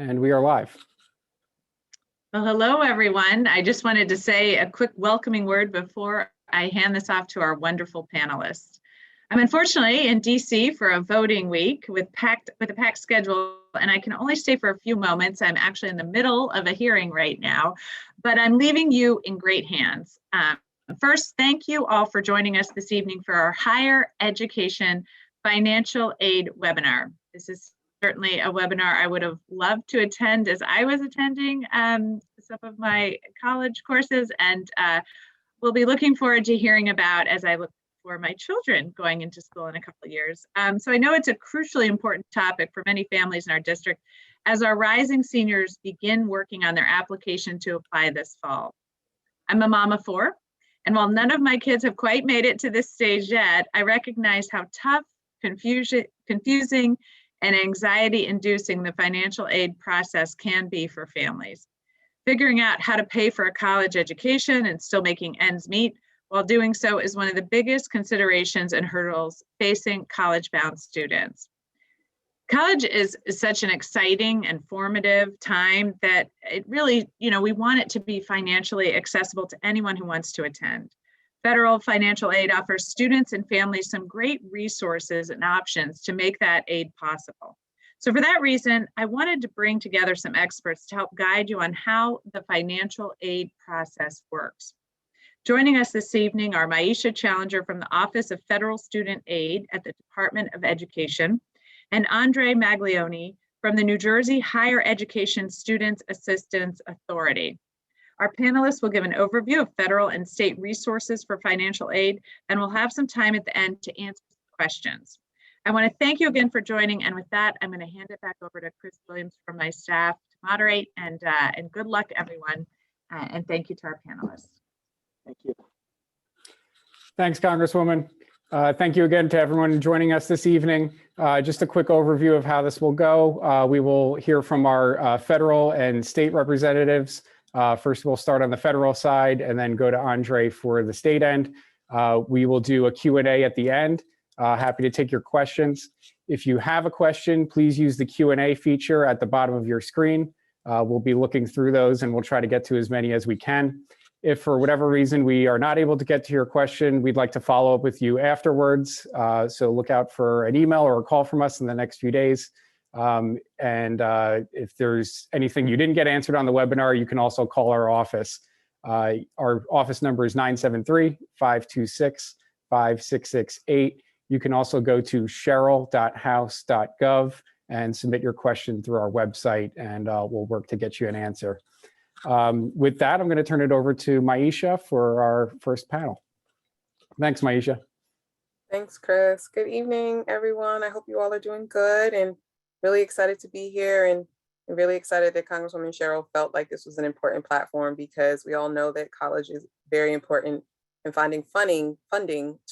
And we are live. Well, hello, everyone. I just wanted to say a quick welcoming word before I hand this off to our wonderful panelists. I'm unfortunately in DC for a voting week with a packed schedule, and I can only stay for a few moments. I'm actually in the middle of a hearing right now, but I'm leaving you in great hands. First, thank you all for joining us this evening for our Higher Education Financial Aid webinar. This is certainly a webinar I would have loved to attend as I was attending some of my college courses, and we'll be looking forward to hearing about as I look for my children going into school in a couple of years. So I know it's a crucially important topic for many families in our district as our rising seniors begin working on their application to apply this fall. I'm a mom of 4, and while none of my kids have quite made it to this stage yet, I recognize how tough, confusing, and anxiety-inducing the financial aid process can be for families. Figuring out how to pay for a college education and still making ends meet while doing so is one of the biggest considerations and hurdles facing college-bound students. College is such an exciting and formative time that it really, we want it to be financially accessible to anyone who wants to attend. Federal financial aid offers students and families some great resources and options to make that aid possible. So for that reason, I wanted to bring together some experts to help guide you on how the financial aid process works. Joining us this evening are Mikie Challenger from the Office of Federal Student Aid at the Department of Education and Andre Maglione from the New Jersey Higher Education Students Assistance Authority. Our panelists will give an overview of federal and state resources for financial aid, and we'll have some time at the end to answer questions. I want to thank you again for joining, and with that, I'm going to hand it back over to Chris Williams from my staff to moderate, and good luck, everyone, and thank you to our panelists. Thank you. Thanks, Congresswoman. Thank you again to everyone joining us this evening. Just a quick overview of how this will go. We will hear from our federal and state representatives. First, we'll start on the federal side and then go to Andre for the state end. We will do a Q&A at the end. Happy to take your questions. If you have a question, please use the Q&A feature at the bottom of your screen. We'll be looking through those and we'll try to get to as many as we can. If for whatever reason we are not able to get to your question, we'd like to follow up with you afterwards. So look out for an email or a call from us in the next few days. If there's anything you didn't get answered on the webinar, you can also call our office. Our office number is 973-526-5668. You can also go to sherrill.house.gov and submit your question through our website, and we'll work to get you an answer. With that, I'm going to turn it over to Mikie for our first panel. Thanks, Mikie. Thanks, Chris. Good evening, everyone. I hope you all are doing good and really excited to be here, and really excited that Congresswoman Sherrill felt like this was an important platform, because we all know that college is very important, and finding funding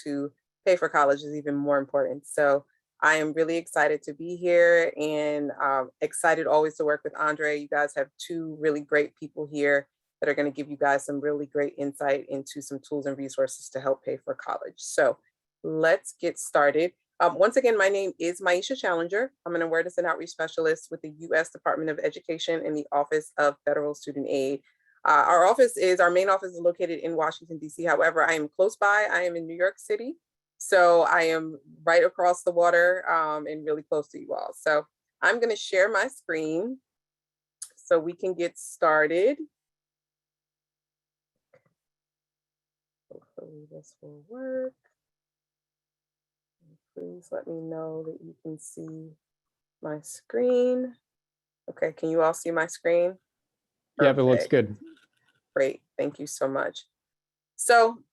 to pay for college is even more important. So I am really excited to be here, and excited always to work with Andre. You guys have 2 really great people here that are going to give you guys some really great insight into some tools and resources to help pay for college. So let's get started. Once again, my name is Mikie Challenger. I'm an Awareness and Outreach Specialist with the U.S. Department of Education in the Office of Federal Student Aid. Our main office is located in Washington, D.C. However, I am close by. I am in New York City. So I am right across the water and really close to you all. So I'm going to share my screen so we can get started. Hopefully this will work. Please let me know that you can see my screen. Okay, can you all see my screen? Yeah, it looks good. Great, thank you so much. So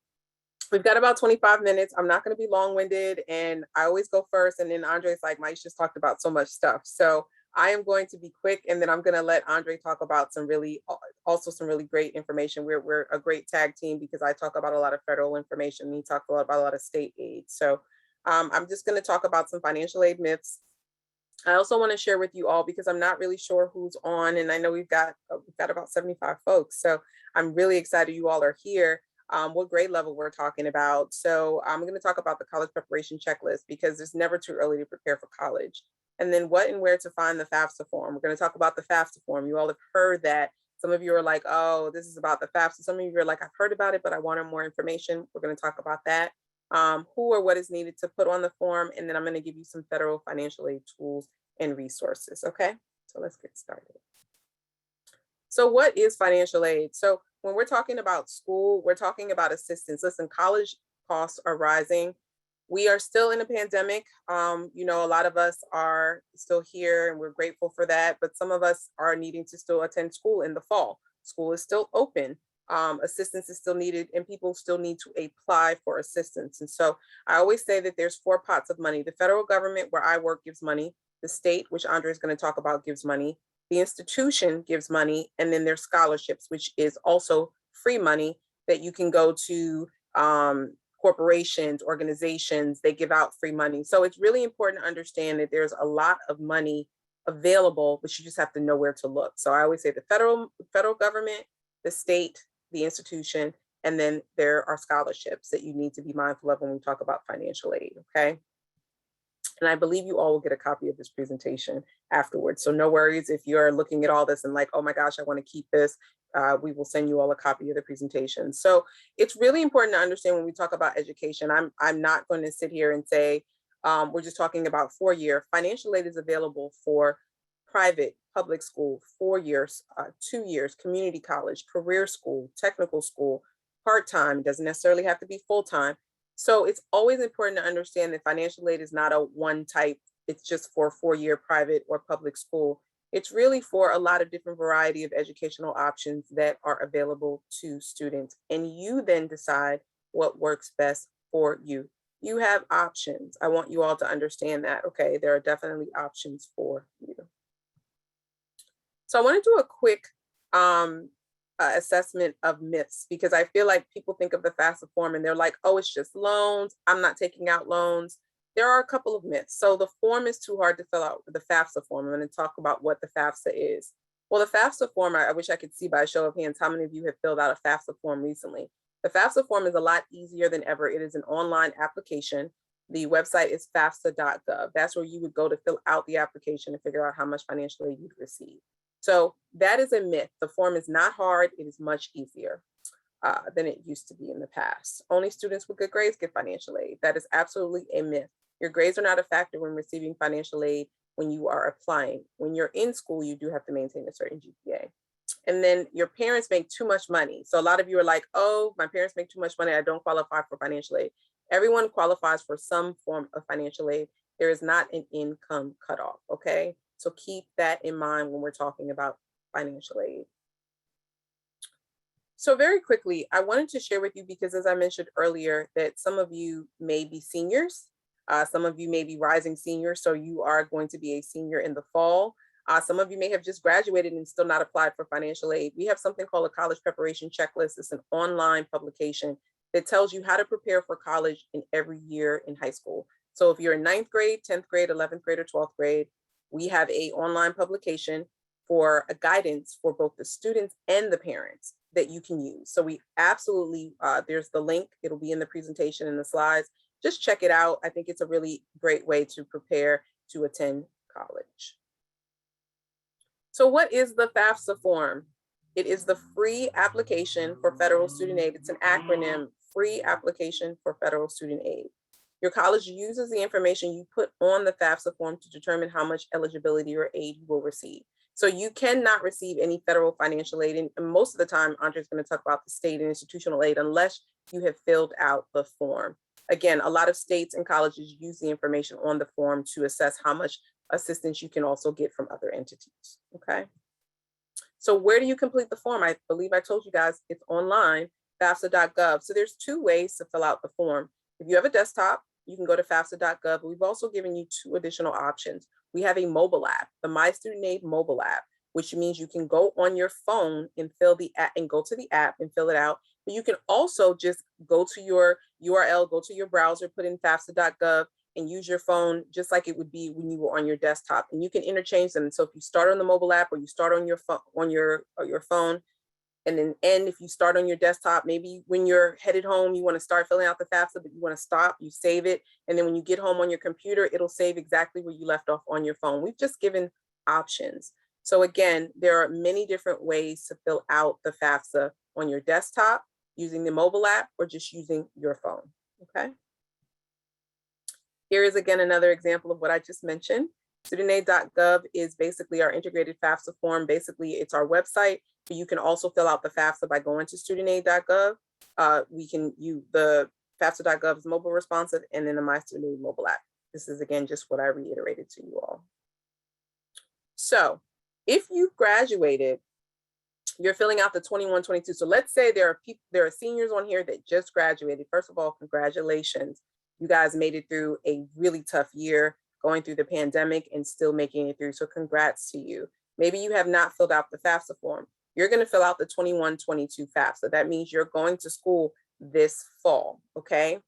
we've got about 25 minutes. I'm not going to be long-winded, and I always go first, and then Andre's like, Mikie just talked about so much stuff. So I am going to be quick, and then I'm going to let Andre talk about some really great information. We're a great tag team, because I talk about a lot of federal information, and he talked about a lot of state aid. So I'm just going to talk about some financial aid myths. I also want to share with you all, because I'm not really sure who's on, and I know we've got about 75 folks. So I'm really excited you all are here. what grade level we're talking about. So I'm going to talk about the college preparation checklist because it's never too early to prepare for college. And then what and where to find the FAFSA form. We're going to talk about the FAFSA form. You all have heard that. Some of you are like, oh, this is about the FAFSA. Some of you are like, I've heard about it, but I wanted more information. We're going to talk about that. Who or what is needed to put on the form. And then I'm going to give you some federal financial aid tools and resources. Okay, so let's get started. So what is financial aid? So when we're talking about school, we're talking about assistance. Listen, college costs are rising. We are still in a pandemic. You know, a lot of us are still here and we're grateful for that, but some of us are needing to still attend school in the fall. School is still open. Assistance is still needed and people still need to apply for assistance. And so I always say that there's 4 pots of money. The federal government where I work gives money. The state, which Andre is going to talk about, gives money. The institution gives money, and then there's scholarships, which is also free money that you can go to corporations, organizations, they give out free money. So it's really important to understand that there's a lot of money available, but you just have to know where to look. So I always say the federal government, the state, the institution, and then there are scholarships that you need to be mindful of when we talk about financial aid, okay? And I believe you all will get a copy of this presentation afterwards. So no worries if you're looking at all this and like, oh my gosh, I want to keep this. We will send you all a copy of the presentation. So it's really important to understand when we talk about education. I'm not going to sit here and say, we're just talking about 4-year. Financial aid is available for private, public school, 4 years, 2 years, community college, career school, technical school, part-time, doesn't necessarily have to be full-time. So it's always important to understand that financial aid is not a one type, it's just for 4-year private or public school. It's really for a lot of different variety of educational options that are available to students. And you then decide what works best for you. You have options. I want you all to understand that, okay? There are definitely options for you. So I want to do a quick assessment of myths, because I feel like people think of the FAFSA form and they're like, oh, it's just loans. I'm not taking out loans. There are a couple of myths. So the form is too hard to fill out, the FAFSA form. I'm going to talk about what the FAFSA is. Well, the FAFSA form, I wish I could see by a show of hands how many of you have filled out a FAFSA form recently. The FAFSA form is a lot easier than ever. It is an online application. The website is fafsa.gov. That's where you would go to fill out the application and figure out how much financial aid you'd receive. So that is a myth. The form is not hard. It is much easier than it used to be in the past. Only students with good grades get financial aid. That is absolutely a myth. Your grades are not a factor when receiving financial aid when you are applying. When you're in school, you do have to maintain a certain GPA. And then your parents make too much money. So a lot of you are like, oh, my parents make too much money. I don't qualify for financial aid. Everyone qualifies for some form of financial aid. There is not an income cutoff, okay? So keep that in mind when we're talking about financial aid. So very quickly, I wanted to share with you, because as I mentioned earlier, that some of you may be seniors, some of you may be rising seniors, so you are going to be a senior in the fall. Some of you may have just graduated and still not applied for financial aid. We have something called a college preparation checklist. It's an online publication that tells you how to prepare for college in every year in high school. So if you're in 9th grade, 10th grade, 11th grade, or 12th grade, we have an online publication for a guidance for both the students and the parents that you can use. So we absolutely, there's the link, it'll be in the presentation and the slides. Just check it out. I think it's a really great way to prepare to attend college. So what is the FAFSA form? It is the free application for federal student aid. It's an acronym, free application for federal student aid. Your college uses the information you put on the FAFSA form to determine how much eligibility or aid you will receive. So you cannot receive any federal financial aid. And most of the time, Andre's going to talk about the state and institutional aid unless you have filled out the form. Again, a lot of states and colleges use the information on the form to assess how much assistance you can also get from other entities, okay? So where do you complete the form? I believe I told you guys it's online, fafsa.gov. So there's 2 ways to fill out the form. If you have a desktop, you can go to fafsa.gov, but we've also given you 2 additional options. We have a mobile app, the My Student Aid mobile app, which means you can go on your phone and fill the app and go to the app and fill it out. But you can also just go to your URL, go to your browser, put in fafsa.gov and use your phone just like it would be when you were on your desktop, and you can interchange them. So if you start on the mobile app or you start on your phone, and then end if you start on your desktop. Maybe when you're headed home, you want to start filling out the FAFSA, but you want to stop, you save it. And then when you get home on your computer, it'll save exactly where you left off on your phone. We've just given options. So again, there are many different ways to fill out the FAFSA on your desktop, using the mobile app, or just using your phone, okay? Here is again another example of what I just mentioned. Studentaid.gov is basically our integrated FAFSA form. Basically, it's our website, but you can also fill out the FAFSA by going to studentaid.gov. The FAFSA.gov is mobile responsive, and then the My Studentaid mobile app. This is again just what I reiterated to you all. So if you graduated, you're filling out the 21-22. So let's say there are seniors on here that just graduated. First of all, congratulations. You guys made it through a really tough year, going through the pandemic and still making it through. So congrats to you. Maybe you have not filled out the FAFSA form. You're going to fill out the 21-22 FAFSA. That means you're going to school this fall, okay?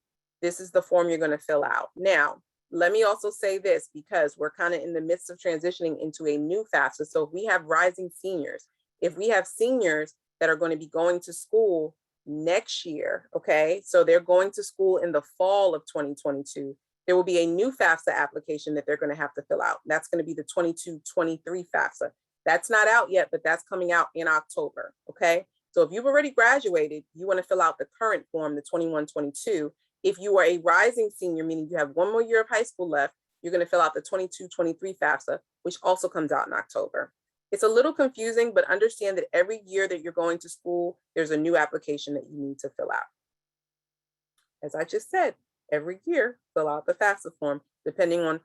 This is the form you're going to fill out. Now, let me also say this, because we're kind of in the midst of transitioning into a new FAFSA. So if we have rising seniors, if we have seniors that are going to be going to school next year, okay, so they're going to school in the fall of 2022, there will be a new FAFSA application that they're going to have to fill out. That's going to be the 22-23 FAFSA. That's not out yet, but that's coming out in October, okay? So if you've already graduated, you want to fill out the current form, the 21-22. If you are a rising senior, meaning you have one more year of high school left, you're going to fill out the 22-23 FAFSA, which also comes out in October. It's a little confusing, but understand that every year that you're going to school, there's a new application that you need to fill out. As I just said, every year, fill out the FAFSA form, depending on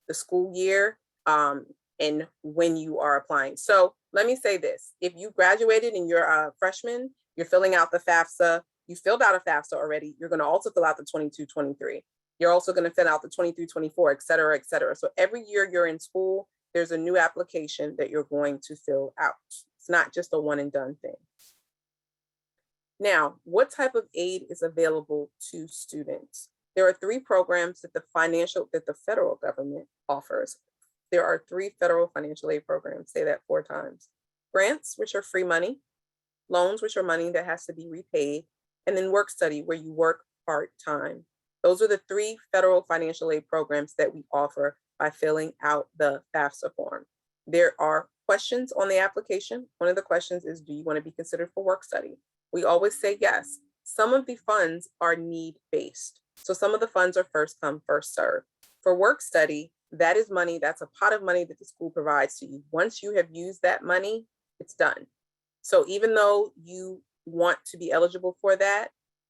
the school year and when you are applying. So let me say this: if you graduated and you're a freshman, you're filling out the FAFSA. You filled out a FAFSA already. You're going to also fill out the 22-23. You're also going to fill out the 23-24, et cetera, et cetera. So every year you're in school, there's a new application that you're going to fill out. It's not just a one and done thing. Now, what type of aid is available to students? There are 3 programs that the federal government offers. There are 3 federal financial aid programs, say that 4 times. Grants, which are free money, loans, which are money that has to be repaid, and then work study, where you work part-time. Those are the 3 federal financial aid programs that we offer by filling out the FAFSA form. There are questions on the application. One of the questions is, do you want to be considered for work study? We always say yes. Some of the funds are need-based. So some of the funds are first come, first serve. For work study, that is money, that's a pot of money that the school provides to you. Once you have used that money, it's done. So even though you want to be eligible for that,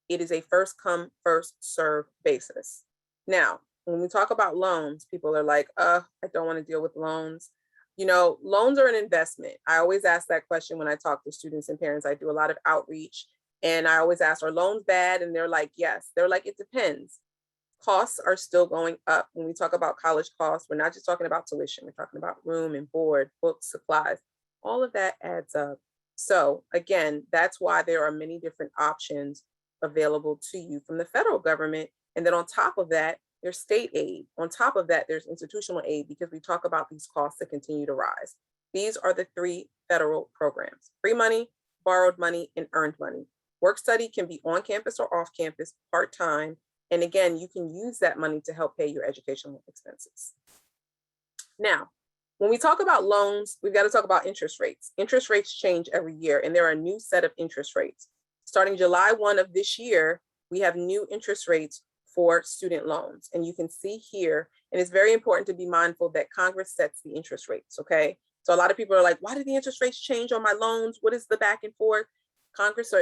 it is a first come, first serve basis. Now, when we talk about loans, people are like, I don't want to deal with loans. You know, loans are an investment. I always ask that question when I talk to students and parents. I do a lot of outreach, and I always ask, are loans bad? And they're like, yes. They're like, it depends. Costs are still going up. When we talk about college costs, we're not just talking about tuition. We're talking about room and board, books, supplies. All of that adds up. So again, that's why there are many different options available to you from the federal government. And then on top of that, there's state aid. On top of that, there's institutional aid, because we talk about these costs that continue to rise. These are the 3 federal programs: free money, borrowed money, and earned money. Work study can be on campus or off campus, part-time. And again, you can use that money to help pay your educational expenses. Now, when we talk about loans, we've got to talk about interest rates. Interest rates change every year, and there are a new set of interest rates. Starting July 1 of this year, we have new interest rates for student loans. And you can see here, and it's very important to be mindful that Congress sets the interest rates, okay? So a lot of people are like, why did the interest rates change on my loans? What is the back and forth? Congress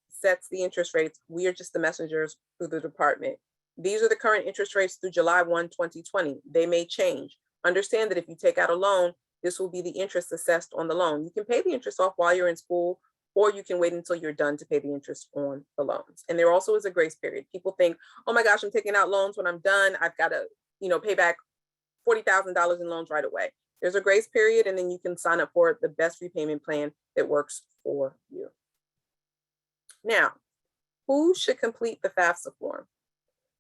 sets the interest rates. We are just the messengers through the department. These are the current interest rates through July 1, 2020. They may change. Understand that if you take out a loan, this will be the interest assessed on the loan. You can pay the interest off while you're in school, or you can wait until you're done to pay the interest on the loans. And there also is a grace period. People think, oh my gosh, I'm taking out loans when I'm done. I've got to, pay back $40,000 in loans right away. There's a grace period, and then you can sign up for the best repayment plan that works for you. Now, who should complete the FAFSA form?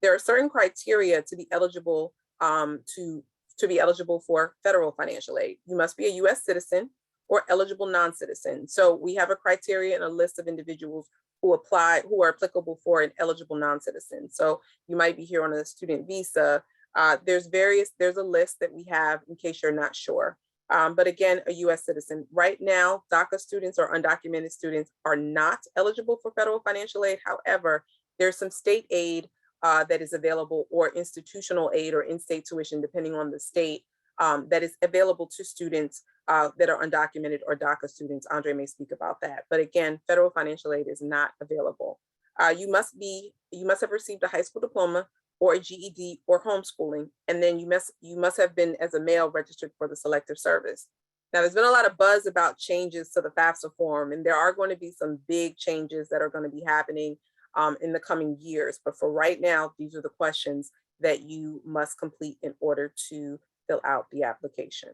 There are certain criteria to be eligible to be eligible for federal financial aid. You must be a U.S. citizen, or eligible non-citizen. So we have a criteria and a list of individuals who apply, who are applicable for an eligible non-citizen. So you might be here on a student visa. There's a list that we have in case you're not sure. But again, a US citizen. Right now, DACA students or undocumented students are not eligible for federal financial aid. However, there's some state aid that is available, or institutional aid or in-state tuition, depending on the state, that is available to students that are undocumented or DACA students. Andre may speak about that. But again, federal financial aid is not available. You must have received a high school diploma or a GED or homeschooling, and then you must have been, as a male, registered for the Selective Service. Now, there's been a lot of buzz about changes to the Fafsa form, and there are going to be some big changes that are going to be happening in the coming years. But for right now, these are the questions that you must complete in order to fill out the application.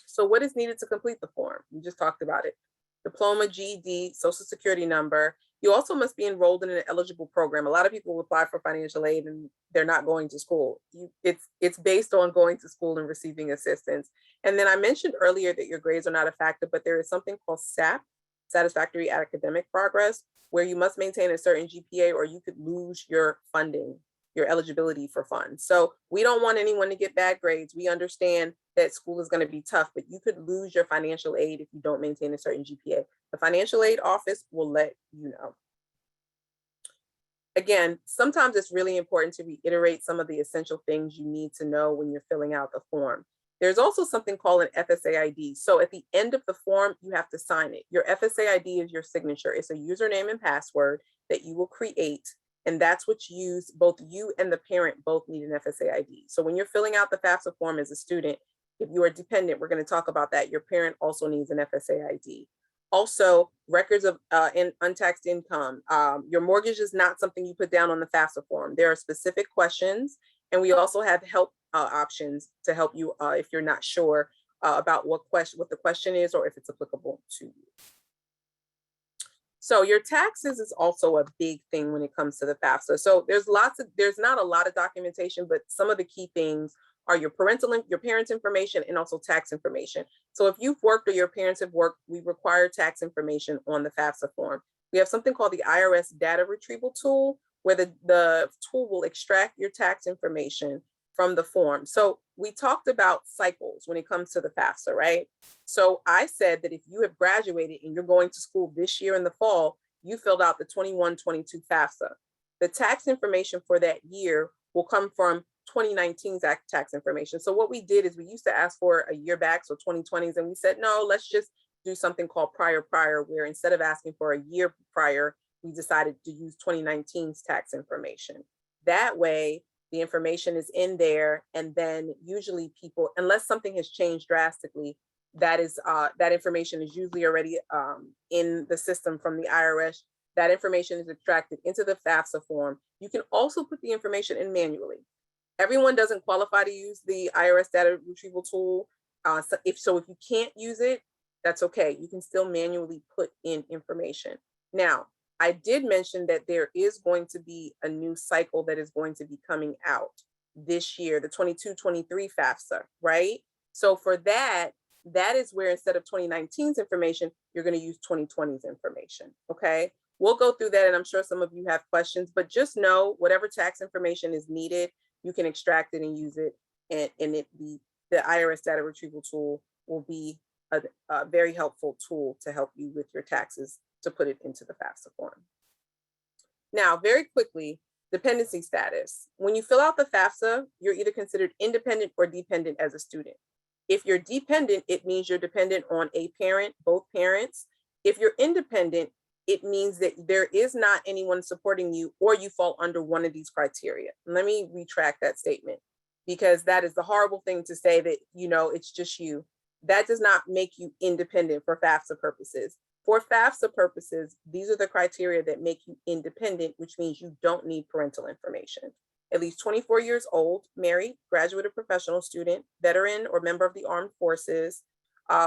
So what is needed to complete the form? We just talked about it. Diploma, GED, social security number. You also must be enrolled in an eligible program. A lot of people apply for financial aid and they're not going to school. It's based on going to school and receiving assistance. And then I mentioned earlier that your grades are not a factor, but there is something called SAP, Satisfactory Academic Progress, where you must maintain a certain GPA or you could lose your funding, your eligibility for funds. So we don't want anyone to get bad grades. We understand that school is going to be tough, but you could lose your financial aid if you don't maintain a certain GPA. The financial aid office will let you know. Again, sometimes it's really important to reiterate some of the essential things you need to know when you're filling out the form. There's also something called an FSA ID. So at the end of the form, you have to sign it. Your FSA ID is your signature. It's a username and password that you will create. And that's what's used, both you and the parent both need an FSA ID. So when you're filling out the FAFSA form as a student, if you are dependent, we're going to talk about that. Your parent also needs an FSA ID. Also, records of untaxed income. Your mortgage is not something you put down on the FAFSA form. There are specific questions, and we also have help options to help you if you're not sure about what the question is or if it's applicable to you. So your taxes is also a big thing when it comes to the FAFSA. So there's not a lot of documentation, but some of the key things are your parents' information and also tax information. So if you've worked or your parents have worked, we require tax information on the FAFSA form. We have something called the Irs Data Retrieval tool, where the tool will extract your tax information from the form. So we talked about cycles when it comes to the FAFSA, right? So I said that if you have graduated and you're going to school this year in the fall, you filled out the 21-22 FAFSA. The tax information for that year will come from 2019's tax information. So what we did is we used to ask for a year back, so 2020s, and we said, no, let's just do something called prior, where instead of asking for a year prior, we decided to use 2019's tax information. That way, the information is in there, and then usually people, unless something has changed drastically, that information is usually already in the system from the IRS. That information is extracted into the FAFSA form. You can also put the information in manually. Everyone doesn't qualify to use the Irs Data Retrieval tool. So if you can't use it, that's okay. You can still manually put in information. Now, I did mention that there is going to be a new cycle that is going to be coming out this year, the 22-23 FAFSA, right? So for that is where instead of 2019's information, you're going to use 2020's information, okay? We'll go through that, and I'm sure some of you have questions, but just know whatever tax information is needed, you can extract it and use it, and the Irs Data Retrieval tool will be a very helpful tool to help you with your taxes to put it into the FAFSA form. Now, very quickly, dependency status. When you fill out the FAFSA, you're either considered independent or dependent as a student. If you're dependent, it means you're dependent on a parent, both parents. If you're independent, it means that there is not anyone supporting you or you fall under one of these criteria. Let me retract that statement, because that is the horrible thing to say that, it's just you. That does not make you independent for FAFSA purposes. For FAFSA purposes, these are the criteria that make you independent, which means you don't need parental information. At least 24 years old, married, graduate or professional student, veteran or member of the armed forces,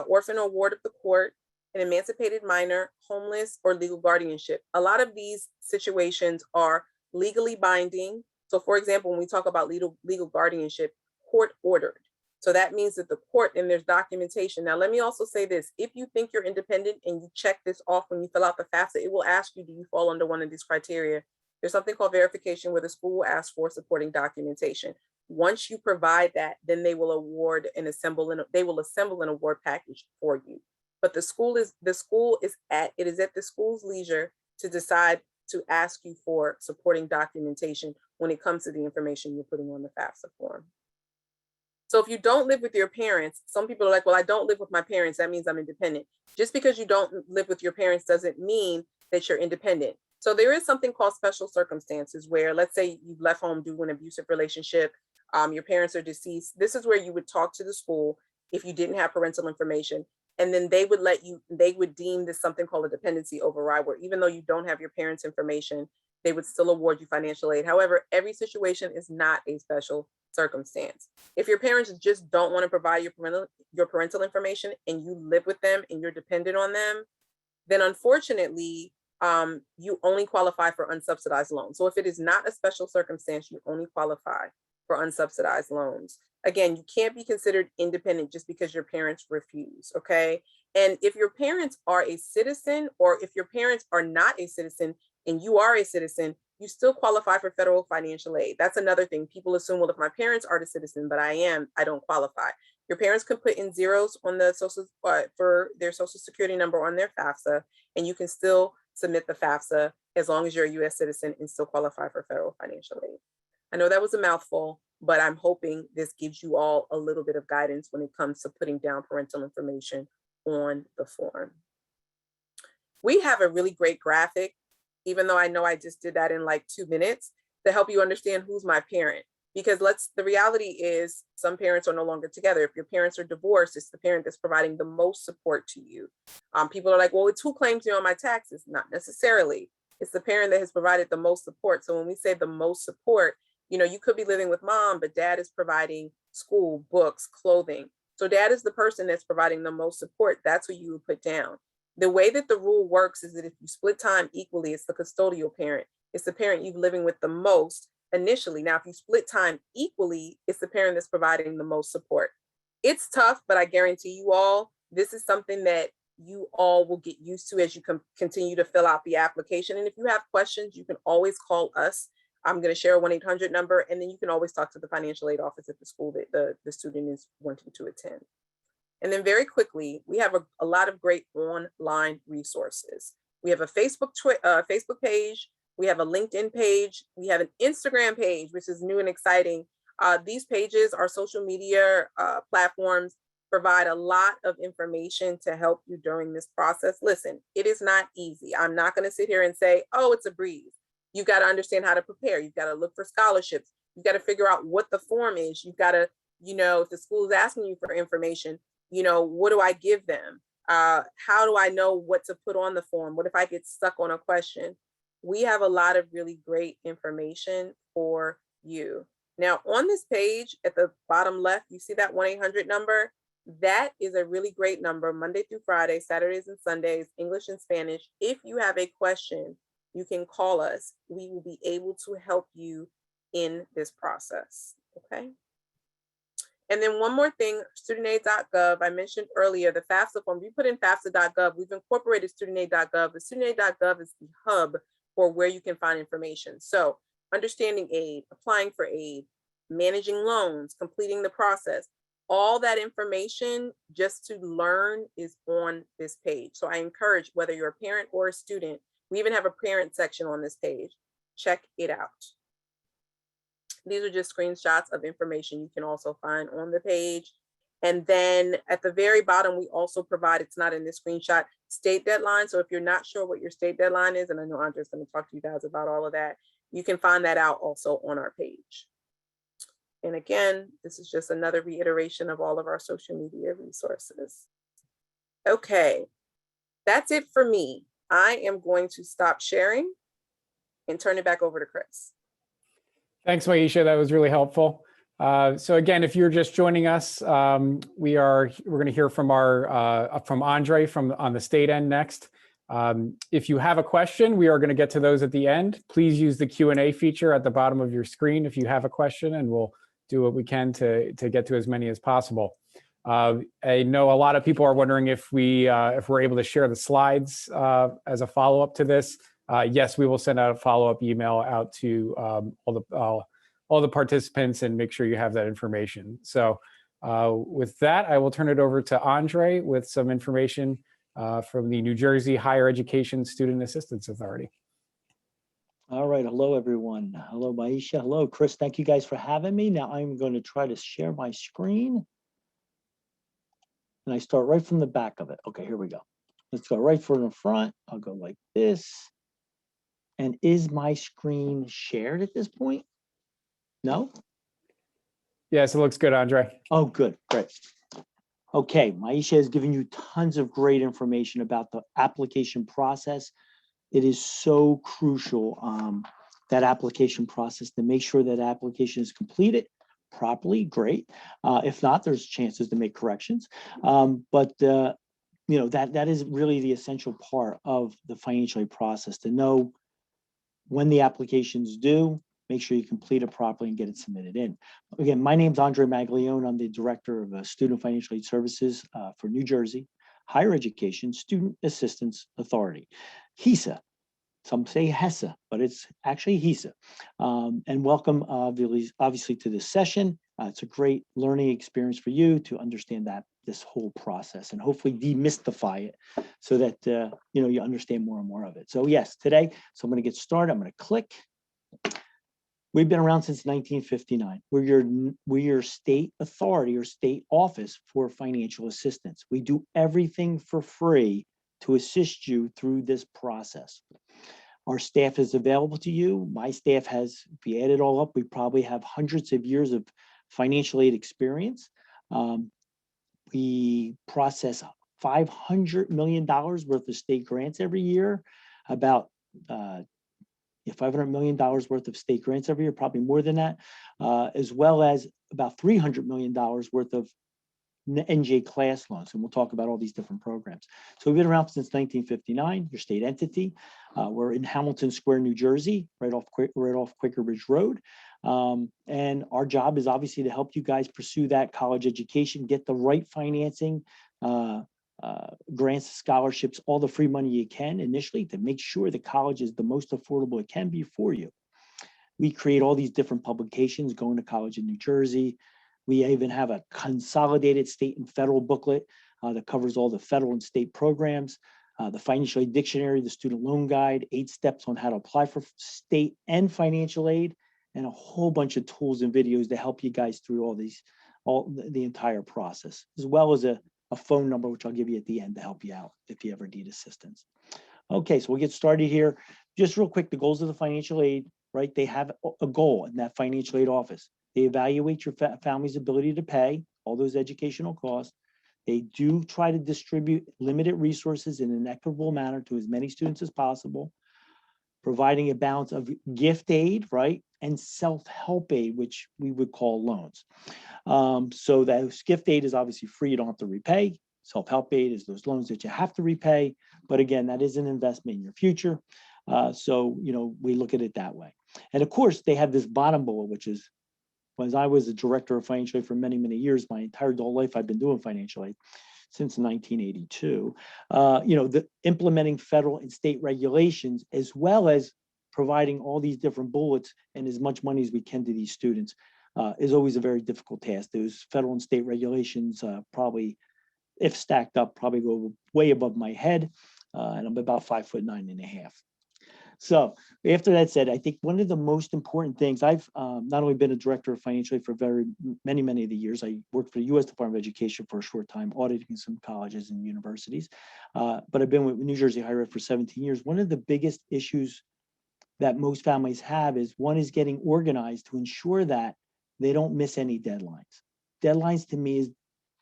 orphan or ward of the court, an emancipated minor, homeless, or legal guardianship. A lot of these situations are legally binding. So for example, when we talk about legal guardianship, court ordered. So that means that the court, and there's documentation. Now, let me also say this. If you think you're independent and you check this off when you fill out the FAFSA, it will ask you, do you fall under one of these criteria? There's something called verification where the school will ask for supporting documentation. Once you provide that, then they will award and assemble an award package for you. But the school is at the school's leisure to decide to ask you for supporting documentation when it comes to the information you're putting on the FAFSA form. So if you don't live with your parents, some people are like, well, I don't live with my parents, that means I'm independent. Just because you don't live with your parents doesn't mean that you're independent. So there is something called special circumstances where, let's say you've left home due to an abusive relationship, your parents are deceased. This is where you would talk to the school if you didn't have parental information, and then they would deem this something called a dependency override, where even though you don't have your parents' information, they would still award you financial aid. However, every situation is not a special circumstance. If your parents just don't want to provide your parental information and you live with them and you're dependent on them, then unfortunately, you only qualify for unsubsidized loans. So if it is not a special circumstance, you only qualify for unsubsidized loans. Again, you can't be considered independent just because your parents refuse, okay? And if your parents are a citizen, or if your parents are not a citizen and you are a citizen, you still qualify for federal financial aid. That's another thing. People assume, well, if my parents are the citizen, but I don't qualify. Your parents can put in zeros on the for their social security number on their FAFSA, and you can still submit the FAFSA as long as you're a US citizen and still qualify for federal financial aid. I know that was a mouthful, but I'm hoping this gives you all a little bit of guidance when it comes to putting down parental information on the form. We have a really great graphic, even though I know I just did that in like 2 minutes, to help you understand who's my parent. Because the reality is some parents are no longer together. If your parents are divorced, it's the parent that's providing the most support to you. People are like, well, it's who claims you on my taxes? Not necessarily. It's the parent that has provided the most support. So when we say the most support, you could be living with mom, but dad is providing school, books, clothing. So dad is the person that's providing the most support. That's what you would put down. The way that the rule works is that if you split time equally, it's the custodial parent. It's the parent you're living with the most initially. Now, if you split time equally, it's the parent that's providing the most support. It's tough, but I guarantee you all, this is something that you all will get used to as you continue to fill out the application. And if you have questions, you can always call us. I'm going to share a 1-800 number, and then you can always talk to the financial aid office at the school that the student is wanting to attend. And then very quickly, we have a lot of great online resources. We have a Facebook page. We have a LinkedIn page. We have an Instagram page, which is new and exciting. These pages, our social media platforms, provide a lot of information to help you during this process. Listen, it is not easy. I'm not going to sit here and say, oh, it's a breeze. You've got to understand how to prepare. You've got to look for scholarships. You've got to figure out what the form is. You've got to, if the school is asking you for information, what do I give them? How do I know what to put on the form? What if I get stuck on a question? We have a lot of really great information for you. Now, on this page at the bottom left, you see that 1-800 number? That is a really great number, Monday through Friday, Saturdays and Sundays, English and Spanish. If you have a question, you can call us. We will be able to help you in this process, okay? And then one more thing, studentaid.gov. I mentioned earlier, the FAFSA form, we put in fafsa.gov. We've incorporated studentaid.gov, but studentaid.gov is the hub for where you can find information. So understanding aid, applying for aid, managing loans, completing the process, all that information just to learn is on this page. So I encourage, whether you're a parent or a student, we even have a parent section on this page. Check it out. These are just screenshots of information you can also find on the page. And then at the very bottom, we also provide, it's not in this screenshot, state deadline. So if you're not sure what your state deadline is, and I know Andre's going to talk to you guys about all of that, you can find that out also on our page. And again, this is just another reiteration of all of our social media resources. Okay, that's it for me. I am going to stop sharing and turn it back over to Chris. Thanks, Maisha. That was really helpful. So again, if you're just joining us, we're going to hear from from Andre on the state end next. If you have a question, we are going to get to those at the end. Please use the Q&A feature at the bottom of your screen if you have a question, and we'll do what we can to get to as many as possible. I know a lot of people are wondering if we're able to share the slides as a follow-up to this. Yes, we will send out a follow-up email out to all the participants and make sure you have that information. So with that, I will turn it over to Andre with some information from the New Jersey Higher Education Student Assistance Authority. All right, hello everyone. Hello Maisha, hello Chris, thank you guys for having me. Now I'm going to try to share my screen. And I start right from the back of it. Okay, here we go. Let's go right from the front. I'll go like this. And is my screen shared at this point? No? Yes, it looks good, Andre. Oh, good, great. Okay, Maisha has given you tons of great information about the application process. It is so crucial, that application process, to make sure that application is completed properly. Great. If not, there's chances to make corrections. But that is really the essential part of the financial aid process, to know when the application's due, make sure you complete it properly and get it submitted in. Again, my name's Andre Maglione. I'm the Director of Student Financial Aid Services for New Jersey Higher Education Student Assistance Authority, HESA. Some say HESA, but it's actually HESA. And welcome, obviously, to this session. It's a great learning experience for you to understand this whole process and hopefully demystify it so that you understand more and more of it. So yes, today, so I'm going to get started. I'm going to click. We've been around since 1959. We're your state authority or state office for financial assistance. We do everything for free to assist you through this process. Our staff is available to you. My staff has, if you add it all up, we probably have hundreds of years of financial aid experience. We process $500 million worth of state grants every year, about $500 million worth of state grants every year, probably more than that, as well as about $300 million worth of NJ class loans, and we'll talk about all these different programs. So we've been around since 1959, your state entity. We're in Hamilton Square, New Jersey, right off Quaker Ridge Road. And our job is obviously to help you guys pursue that college education, get the right financing, grants, scholarships, all the free money you can initially to make sure the college is the most affordable it can be for you. We create all these different publications, Going to College in New Jersey. We even have a consolidated state and federal booklet that covers all the federal and state programs, the Financial Aid Dictionary, the Student Loan Guide, 8 steps on how to apply for state and financial aid, and a whole bunch of tools and videos to help you guys through the entire process, as well as a phone number, which I'll give you at the end to help you out if you ever need assistance. Okay, so we'll get started here. Just real quick, the goals of the financial aid, right? They have a goal in that financial aid office. They evaluate your family's ability to pay all those educational costs. They do try to distribute limited resources in an equitable manner to as many students as possible, providing a balance of gift aid, right, and self-help aid, which we would call loans. So that gift aid is obviously free, you don't have to repay. Self-help aid is those loans that you have to repay. But again, that is an investment in your future. So, we look at it that way. And of course, they have this bottom bullet, which is, as I was the director of financial aid for many, many years, my entire adult life, I've been doing financial aid since 1982. The implementing federal and state regulations, as well as providing all these different bullets and as much money as we can to these students, is always a very difficult task. Those federal and state regulations probably, if stacked up, probably go way above my head, and I'm about 5'9.5". So after that said, I think one of the most important things, I've not only been a director of financial aid for many of the years, I worked for the U.S. Department of Education for a short time, auditing some colleges and universities, but I've been with New Jersey Higher Ed for 17 years. One of the biggest issues that most families have is getting organized to ensure that they don't miss any deadlines. Deadlines to me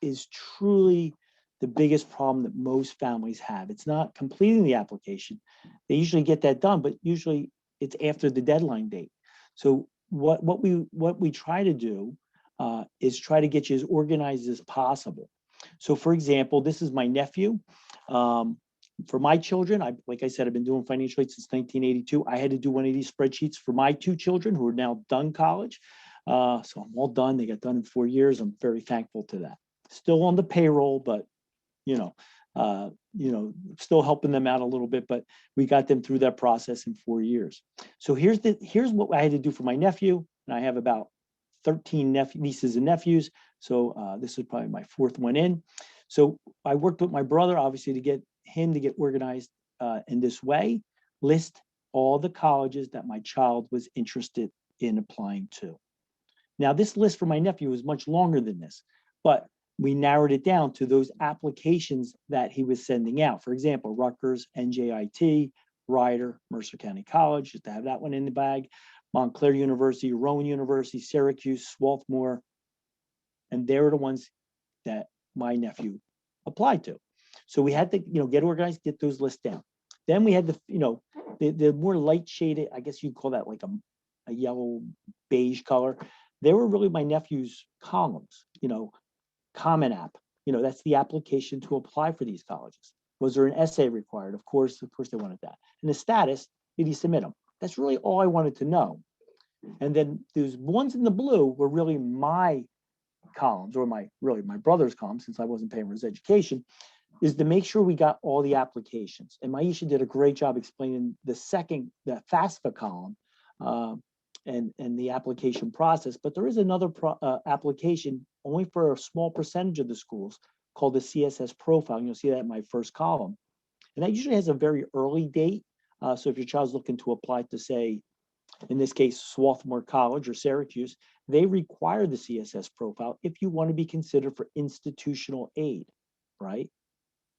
is truly the biggest problem that most families have. It's not completing the application. They usually get that done, but usually it's after the deadline date. So what we try to do is try to get you as organized as possible. So for example, this is my nephew. For my children, like I said, I've been doing financial aid since 1982. I had to do one of these spreadsheets for my 2 children who are now done college. So I'm all done. They got done in 4 years. I'm very thankful to that. Still on the payroll, but still helping them out a little bit, but we got them through that process in 4 years. So here's what I had to do for my nephew. And I have about 13 nieces and nephews. So this is probably my 4th one in. So I worked with my brother, obviously, to get him to get organized in this way, list all the colleges that my child was interested in applying to. Now, this list for my nephew was much longer than this, but we narrowed it down to those applications that he was sending out. For example, Rutgers, NJIT, Rider, Mercer County College, just to have that one in the bag, Montclair University, Rowan University, Syracuse, Swarthmore, and they were the ones that my nephew applied to. So we had to, get organized, get those lists down. Then we had the more light shaded, I guess you'd call that like a yellow beige color. They were really my nephew's columns, Common App, that's the application to apply for these colleges. Was there an essay required? Of course they wanted that. And the status, did he submit them? That's really all I wanted to know. And then those ones in the blue were really my columns, or my brother's columns, since I wasn't paying for his education, is to make sure we got all the applications. And Mikie did a great job explaining the FAFSA column and the application process. But there is another application only for a small percentage of the schools called the CSS profile. You'll see that in my first column. And that usually has a very early date. So if your child's looking to apply to, say, in this case, Swarthmore College or Syracuse, they require the CSS profile if you want to be considered for institutional aid, right?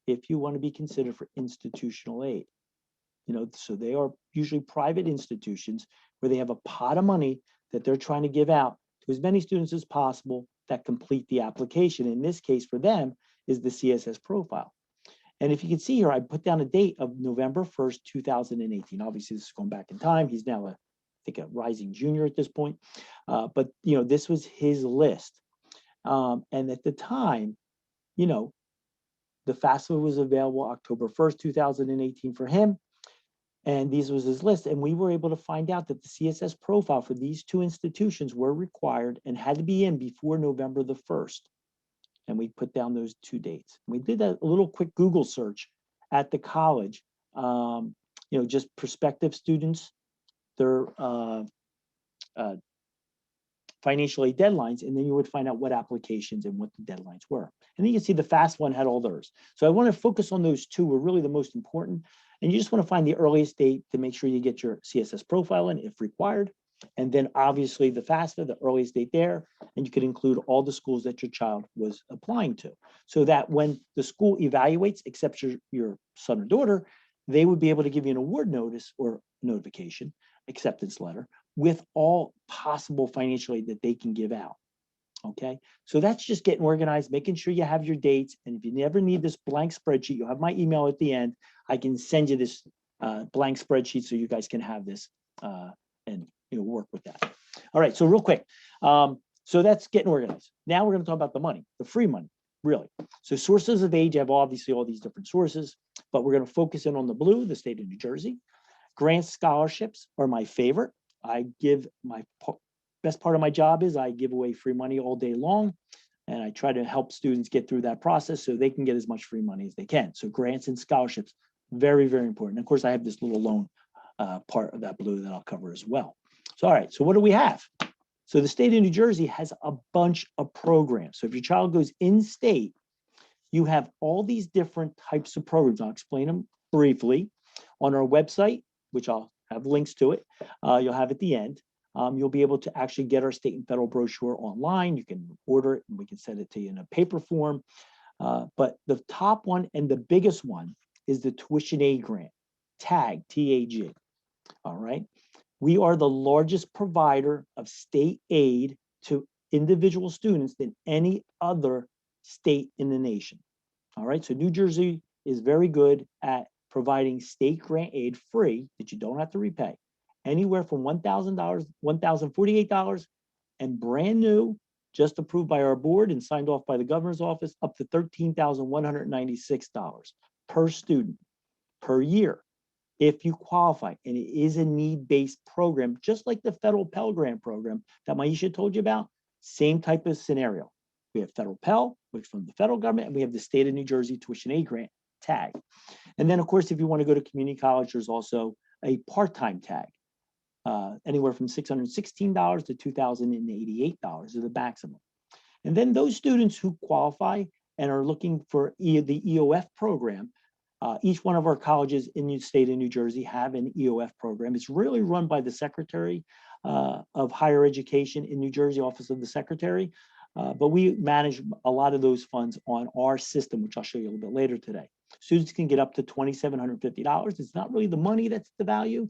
If you want to be considered for institutional aid. So they are usually private institutions where they have a pot of money that they're trying to give out to as many students as possible that complete the application. In this case, for them, is the CSS profile. And if you can see here, I put down a date of November 1st, 2018. Obviously, this is going back in time. He's now a rising junior at this point. But this was his list. And at the time, the FAFSA was available October 1st, 2018 for him. And these was his list. And we were able to find out that the CSS profile for these 2 institutions were required and had to be in before November the 1st. And we put down those 2 dates. We did a little quick Google search at the college, just prospective students, their financial aid deadlines, and then you would find out what applications and what the deadlines were. And then you can see the FAFSA one had all theirs. So I want to focus on those 2 were really the most important. And you just want to find the earliest date to make sure you get your CSS profile in if required. And then obviously the FAFSA, the earliest date there, and you could include all the schools that your child was applying to. So that when the school evaluates, accepts your son or daughter, they would be able to give you an award notice or notification, acceptance letter, with all possible financial aid that they can give out. Okay, so that's just getting organized, making sure you have your dates. And if you never need this blank spreadsheet, you'll have my email at the end. I can send you this blank spreadsheet so you guys can have this and work with that. All right, so real quick. So that's getting organized. Now we're going to talk about the money, the free money, really. So sources of aid, you have obviously all these different sources, but we're going to focus in on the blue, the state of New Jersey. Grants, scholarships are my favorite. I give best part of my job is I give away free money all day long, and I try to help students get through that process so they can get as much free money as they can. So grants and scholarships, very, very important. Of course, I have this little loan part of that blue that I'll cover as well. So, all right, so what do we have? So the state of New Jersey has a bunch of programs. So if your child goes in-state, you have all these different types of programs. I'll explain them briefly on our website, which I'll have links to it. You'll have at the end. You'll be able to actually get our state and federal brochure online. You can order it and we can send it to you in a paper form. But the top one and the biggest one is the tuition aid grant, TAG, T-A-G. All right. We are the largest provider of state aid to individual students than any other state in the nation. All right. So New Jersey is very good at providing state grant aid free that you don't have to repay. Anywhere from $1,000, $1,048, and brand new, just approved by our board and signed off by the governor's office, up to $13,196 per student per year. if you qualify, and it is a need-based program, just like the federal Pell Grant program that Maisha told you about, same type of scenario. We have federal Pell, which from the federal government, and we have the state of New Jersey tuition aid grant tag. And then of course, if you want to go to community college, there's also a part-time tag, anywhere from $616 to $2,088 is the maximum. And then those students who qualify and are looking for the EOF program, each one of our colleges in the state of New Jersey have an EOF program. It's really run by the Secretary of Higher Education in New Jersey, Office of the Secretary. But we manage a lot of those funds on our system, which I'll show you a little bit later today. Students can get up to $2,750. It's not really the money that's the value.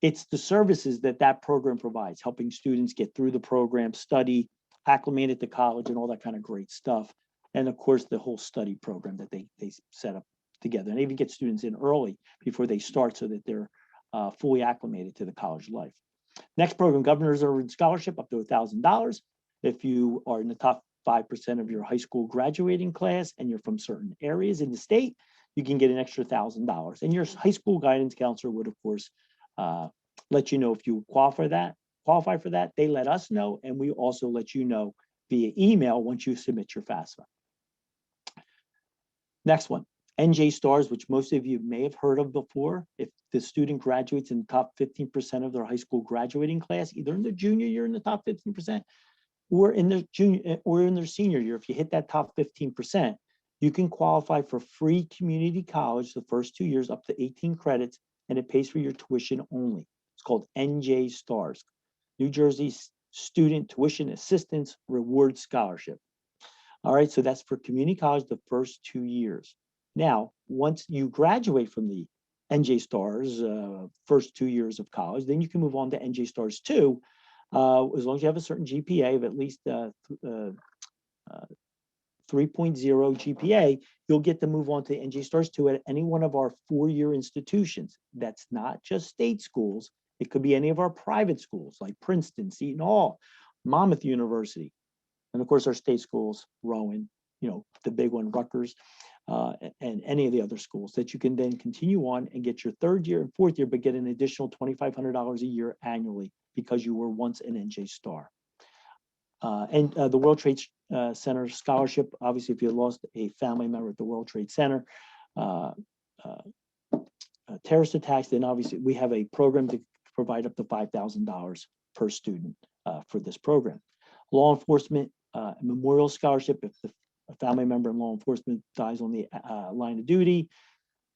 It's the services that that program provides, helping students get through the program, study, acclimated to college, and all that kind of great stuff. And of course, the whole study program that they set up together, and even get students in early before they start so that they're fully acclimated to the college life. Next program, Governor's Urban Scholarship, up to $1,000. If you are in the top 5% of your high school graduating class and you're from certain areas in the state, you can get an extra $1,000. And your high school guidance counselor would, of course, let you know if you qualify for that. They let us know, and we also let you know via email once you submit your FAFSA. Next one, NJ STARS, which most of you may have heard of before. If the student graduates in the top 15% of their high school graduating class, either in their junior year in the top 15%, or in their junior or in their senior year, if you hit that top 15%, you can qualify for free community college the first 2 years up to 18 credits, and it pays for your tuition only. It's called NJ STARS, New Jersey Student Tuition Assistance Reward Scholarship. All right, so that's for community college the first 2 years. Now, once you graduate from the NJ STARS first 2 years of college, then you can move on to NJ STARS 2, as long as you have a certain GPA of at least 3.0 GPA, you'll get to move on to NJ STARS 2 at any one of our 4-year institutions. That's not just state schools. It could be any of our private schools like Princeton, Seton Hall, Monmouth University, and of course our state schools, Rowan, the big one, Rutgers, and any of the other schools that you can then continue on and get your 3rd year and 4th year, but get an additional $2,500 a year annually because you were once an NJ STAR. And the World Trade Center Scholarship, obviously, if you lost a family member at the World Trade Center, terrorist attacks, then obviously we have a program to provide up to $5,000 per student for this program. Law enforcement memorial scholarship, if a family member in law enforcement dies on the line of duty,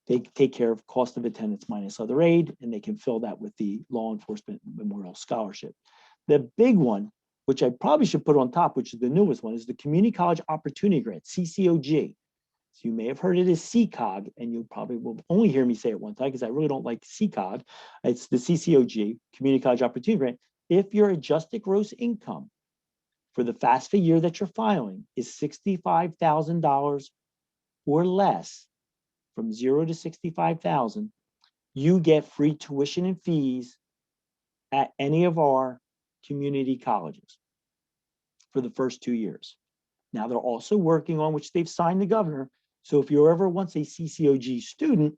they take care of cost of attendance minus other aid, and they can fill that with the law enforcement memorial scholarship. The big one, which I probably should put on top, which is the newest one, is the Community College Opportunity Grant, CCOG. So you may have heard it as Ccog, and you probably will only hear me say it one time because I really don't like Ccog. It's the CCOG, Community College Opportunity Grant. If your adjusted gross income for the FAFSA year that you're filing is $65,000 or less, from 0 to 65,000, you get free tuition and fees at any of our community colleges for the first 2 years. Now they're also working on, which they've signed the governor. So if you're ever once a CCOG student,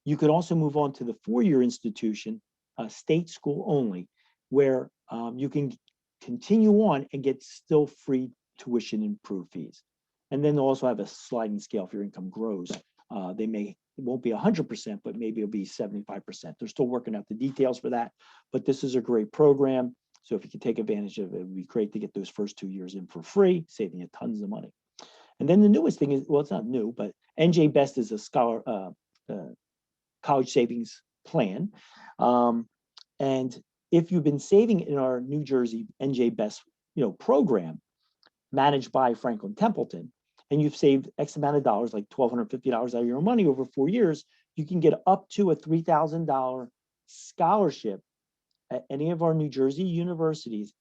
you could also move on to the 4-year institution, state school only, where you can continue on and get still free tuition and proof fees. And then they'll also have a sliding scale if your income grows. It won't be 100%, but maybe it'll be 75%. They're still working out the details for that, but this is a great program. So if you can take advantage of it, it would be great to get those first 2 years in for free, saving you tons of money. And then the newest thing is, well, it's not new, but NJ Best is a college savings plan. And if you've been saving in our New Jersey NJ Best, program managed by Franklin Templeton, and you've saved X amount of dollars, like $1,250 out of your own money over 4 years, you can get up to a $3,000 scholarship at any of our New Jersey universities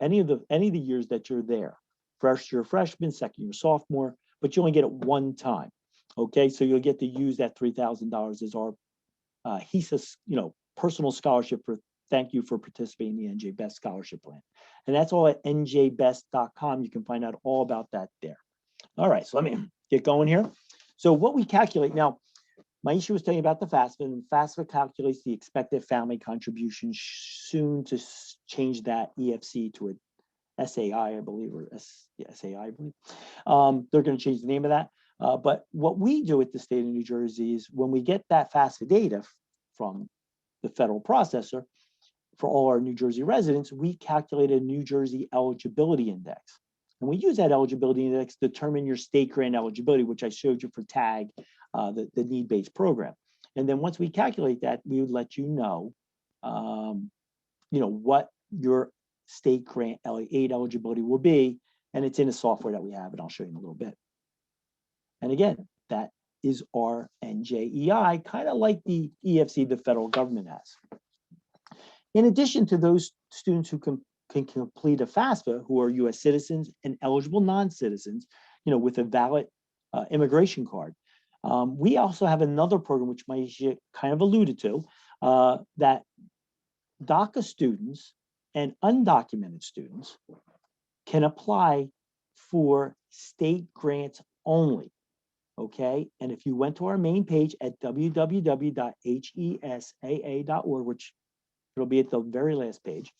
any of the years that you're there. First year freshman, second year sophomore, but you only get it one time. Okay, so you'll get to use that $3,000 as our HESA, personal scholarship for thank you for participating in the NJ Best Scholarship Plan. And that's all at njbest.com. You can find out all about that there. All right, so let me get going here. So what we calculate now, Mikie was telling you about the FAFSA, and FAFSA calculates the expected family contribution, soon to change that EFC to a SAI, I believe, or SAI, I believe. They're going to change the name of that. But what we do at the state of New Jersey is when we get that FAFSA data from the federal processor for all our New Jersey residents, we calculate a New Jersey eligibility index. And we use that eligibility index to determine your state grant eligibility, which I showed you for TAG, the need-based program. And then once we calculate that, we would let you know, what your state grant aid eligibility will be. And it's in a software that we have, and I'll show you in a little bit. And again, that is our NJEI, kind of like the EFC the federal government has. In addition to those students who can complete a FAFSA, who are U.S. citizens and eligible non-citizens, with a valid immigration card, we also have another program, which Mikie kind of alluded to, that DACA students and undocumented students can apply for state grants only. Okay, and if you went to our main page at www.hesaa.org, which it'll be at the very last page,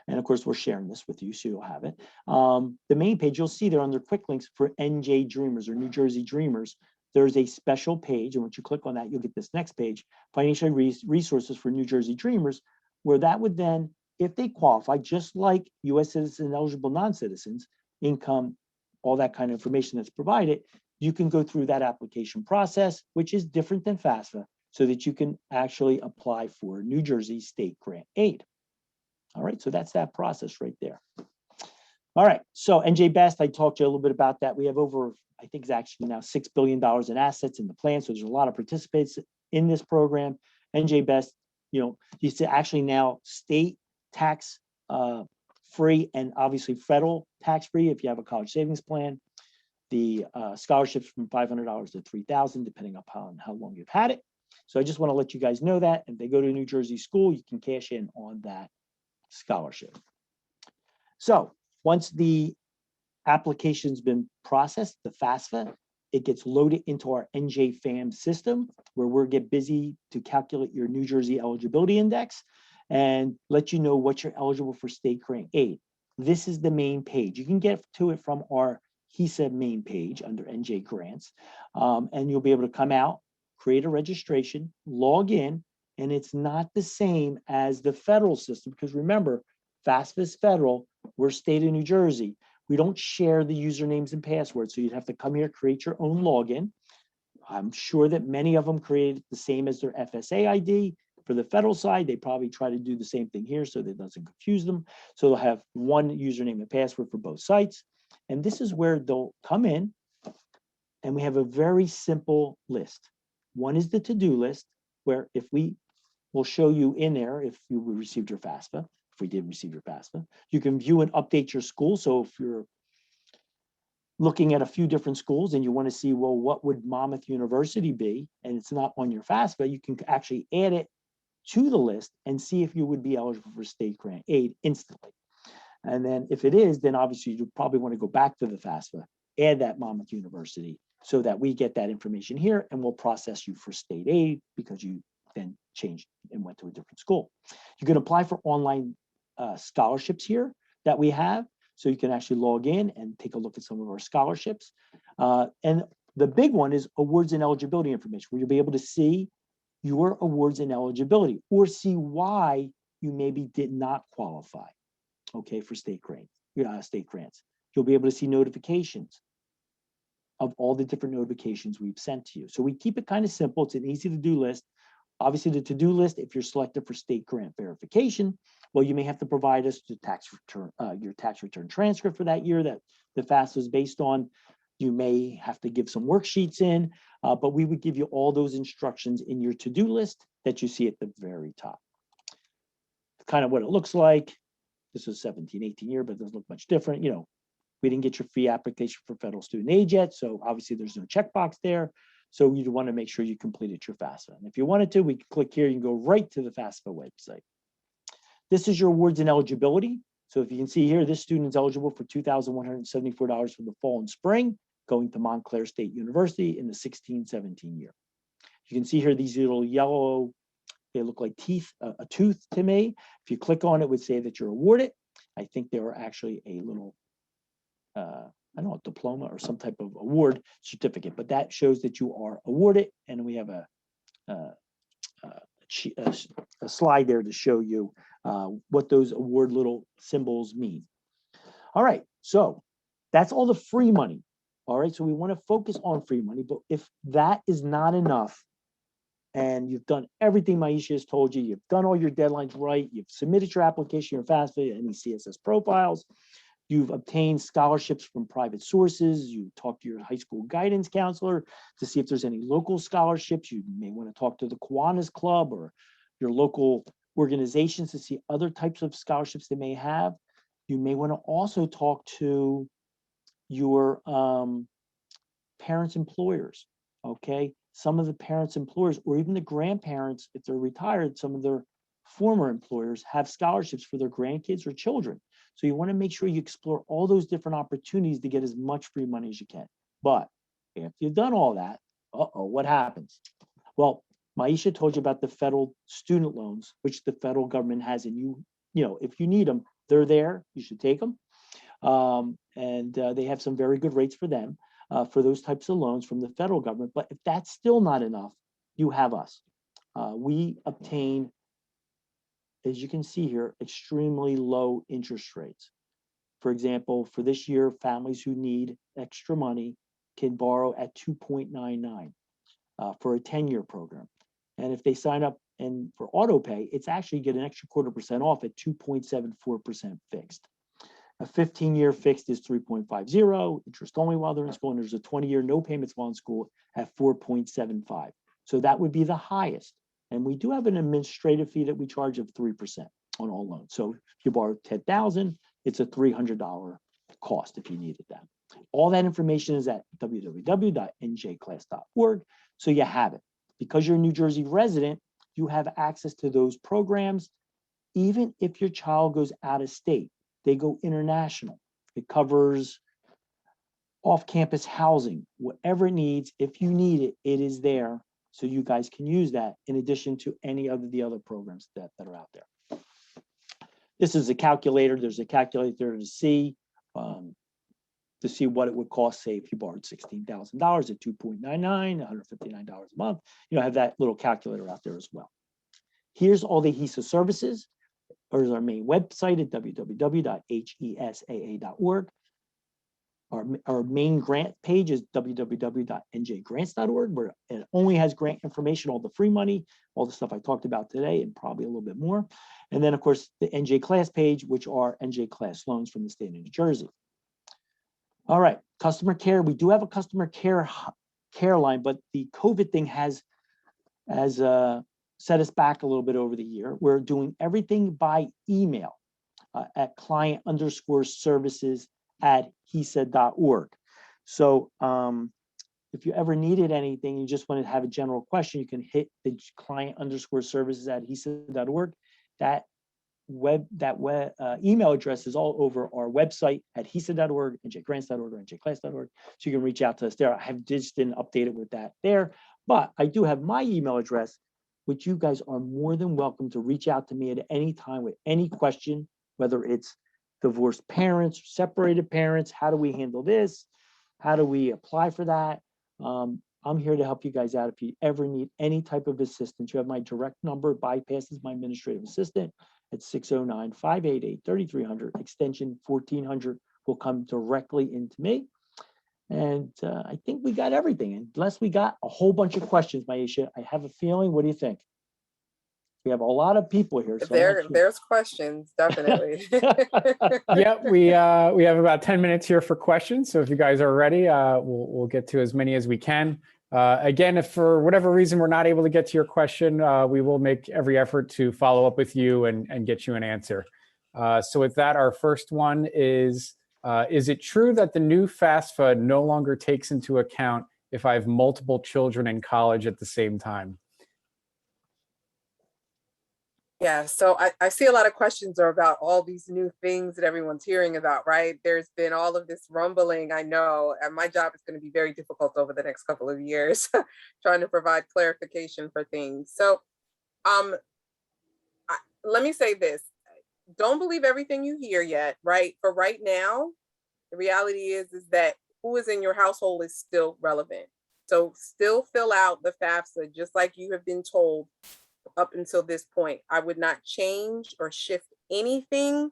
and of course we're sharing this with you, so you'll have it. The main page, you'll see there under quick links for NJ Dreamers or New Jersey Dreamers. There's a special page, and once you click on that, you'll get this next page, financial resources for New Jersey Dreamers, where that would then, if they qualify, just like U.S. citizens and eligible non-citizens, income, all that kind of information that's provided, you can go through that application process, which is different than FAFSA, so that you can actually apply for New Jersey state grant aid. All right, so that's that process right there. All right, so NJ Best, I talked to you a little bit about that. We have over, I think it's actually now $6 billion in assets in the plan, so there's a lot of participants in this program. NJ Best, you see actually now state tax free and obviously federal tax free if you have a college savings plan. The scholarships from $500 to $3,000, depending upon how long you've had it. So I just want to let you guys know that if they go to a New Jersey school, you can cash in on that scholarship. So once the application's been processed, the FAFSA, it gets loaded into our NJ-FAM system, where we'll get busy to calculate your New Jersey eligibility index and let you know what you're eligible for state grant aid. This is the main page. You can get to it from our HESA main page under NJ Grants, and you'll be able to come out, create a registration, log in, and it's not the same as the federal system, because remember, FAFSA is federal, we're state of New Jersey. We don't share the usernames and passwords, so you'd have to come here, create your own login. I'm sure that many of them created the same as their FSA ID. For the federal side, they probably try to do the same thing here so that it doesn't confuse them. So they'll have one username and password for both sites. And this is where they'll come in, and we have a very simple list. One is the to-do list, where if we will show you in there if you received your FAFSA, if we did receive your FAFSA, you can view and update your school. So if you're looking at a few different schools and you want to see, well, what would Monmouth University be, and it's not on your FAFSA, you can actually add it to the list and see if you would be eligible for state grant aid instantly. And then if it is, then obviously you probably want to go back to the FAFSA, add that Monmouth University so that we get that information here and we'll process you for state aid because you then changed and went to a different school. You can apply for online scholarships here that we have. So you can actually log in and take a look at some of our scholarships. And the big one is awards and eligibility information, where you'll be able to see your awards and eligibility or see why you maybe did not qualify, okay, for state grants. You'll be able to see notifications of all the different notifications we've sent to you. So we keep it kind of simple. It's an easy to-do list. Obviously, the to-do list, if you're selected for state grant verification, well, you may have to provide us the tax return, your tax return transcript for that year that the FAFSA is based on. You may have to give some worksheets in, but we would give you all those instructions in your to-do list that you see at the very top. Kind of what it looks like. This is 17, 18 year, but it doesn't look much different. You know, we didn't get your fee application for federal student aid yet, so obviously there's no checkbox there. So you want to make sure you completed your FAFSA. And if you wanted to, we can click here. You can go right to the FAFSA website. This is your awards and eligibility. So if you can see here, this student is eligible for $2,174 for the fall and spring, going to Montclair State University in the 16-17 year. You can see here these little yellow, they look like teeth, a tooth to me. If you click on it, it would say that you're awarded. I think they were actually a little, I don't know, a diploma or some type of award certificate, but that shows that you are awarded. And we have a slide there to show you what those award little symbols mean. All right, so that's all the free money. All right, so we want to focus on free money, but if that is not enough, and you've done everything Mikie has told you, you've done all your deadlines right, you've submitted your application, your FAFSA, any CSS profiles, you've obtained scholarships from private sources, you talk to your high school guidance counselor to see if there's any local scholarships, you may want to talk to the Kiwanis Club or your local organizations to see other types of scholarships they may have. You may want to also talk to your parents' employers, okay? Some of the parents' employers, or even the grandparents, if they're retired, some of their former employers have scholarships for their grandkids or children. So you want to make sure you explore all those different opportunities to get as much free money as you can. But after you've done all that, what happens? Well, Mikie told you about the federal student loans, which the federal government has, and you know, if you need them, they're there. You should take them. And they have some very good rates for them. For those types of loans from the federal government. But if that's still not enough, you have us. We obtain, as you can see here, extremely low interest rates. For example, for this year, families who need extra money can borrow at 2.99 for a 10-year program. And if they sign up and for auto pay, it's actually get an extra 0.25% off at 2.74% fixed. A 15-year fixed is 3.50, interest only while they're in school, and there's a 20-year no payments while in school at 4.75. So that would be the highest. And we do have an administrative fee that we charge of 3% on all loans. So if you borrow $10,000, it's a $300 cost if you needed that. All that information is at www.njclass.org. So you have it. Because you're a New Jersey resident, you have access to those programs. Even if your child goes out of state, they go international. It covers off-campus housing, whatever it needs. If you need it, it is there. So you guys can use that in addition to any of the other programs that are out there. This is a calculator. There's a calculator to see what it would cost, say, if you borrowed $16,000 at 2.99, $159 a month. You know, have that little calculator out there as well. Here's all the HESA services. There's our main website at www.hesaa.org. Our main grant page is www.njgrants.org, where it only has grant information, all the free money, all the stuff I talked about today, and probably a little bit more. And then, of course, the NJ Class page, which are NJ Class loans from the state of New Jersey. All right, customer care. We do have a customer care line, but the COVID thing has set us back a little bit over the year. We're doing everything by email at client_services@hesa.org. So if you ever needed anything, you just want to have a general question, you can hit the client_services@hesa.org. That email address is all over our website at hesa.org, njgrants.org, or njclass.org. So you can reach out to us there. I have just didn't update it with that there, but I do have my email address, which you guys are more than welcome to reach out to me at any time with any question, whether it's divorced parents, separated parents, how do we handle this? How do we apply for that? I'm here to help you guys out if you ever need any type of assistance. You have my direct number, bypasses my administrative assistant at 609-588-3300, extension 1400 will come directly into me. And I think we got everything, unless we got a whole bunch of questions, Mikie. I have a feeling. What do you think? We have a lot of people here. So There's questions, definitely. Yep, we have about 10 minutes here for questions. So if you guys are ready, we'll get to as many as we can. Again, if for whatever reason we're not able to get to your question, we will make every effort to follow up with you and get you an answer. So with that, our first one is it true that the new FAFSA no longer takes into account if I have multiple children in college at the same time? Yeah, so I see a lot of questions are about all these new things that everyone's hearing about, right? There's been all of this rumbling, I know, and my job is going to be very difficult over the next couple of years, trying to provide clarification for things. So um, let me say this, don't believe everything you hear yet, right? For right now, the reality is that who is in your household is still relevant. So still fill out the FAFSA just like you have been told up until this point. I would not change or shift anything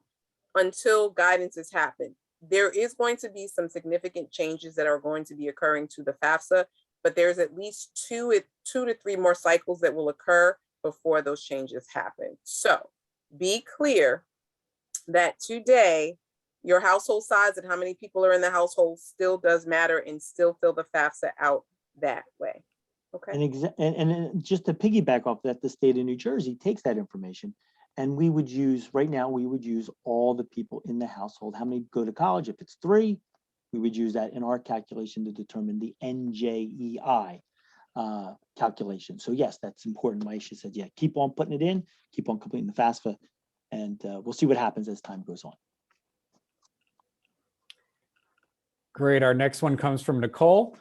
until guidance has happened. There is going to be some significant changes that are going to be occurring to the FAFSA, but there's at least two to three more cycles that will occur before those changes happen. So be clear that today, your household size and how many people are in the household still does matter, and still fill the FAFSA out that way. Okay. And just to piggyback off that, the state of New Jersey takes that information, and we would use, right now, we would use all the people in the household, how many go to college. If it's 3, we would use that in our calculation to determine the NJEI calculation. So yes, that's important. Maisha said, yeah, keep on putting it in, keep on completing the FAFSA, and we'll see what happens as time goes on. Great. Our next one comes from Nicole.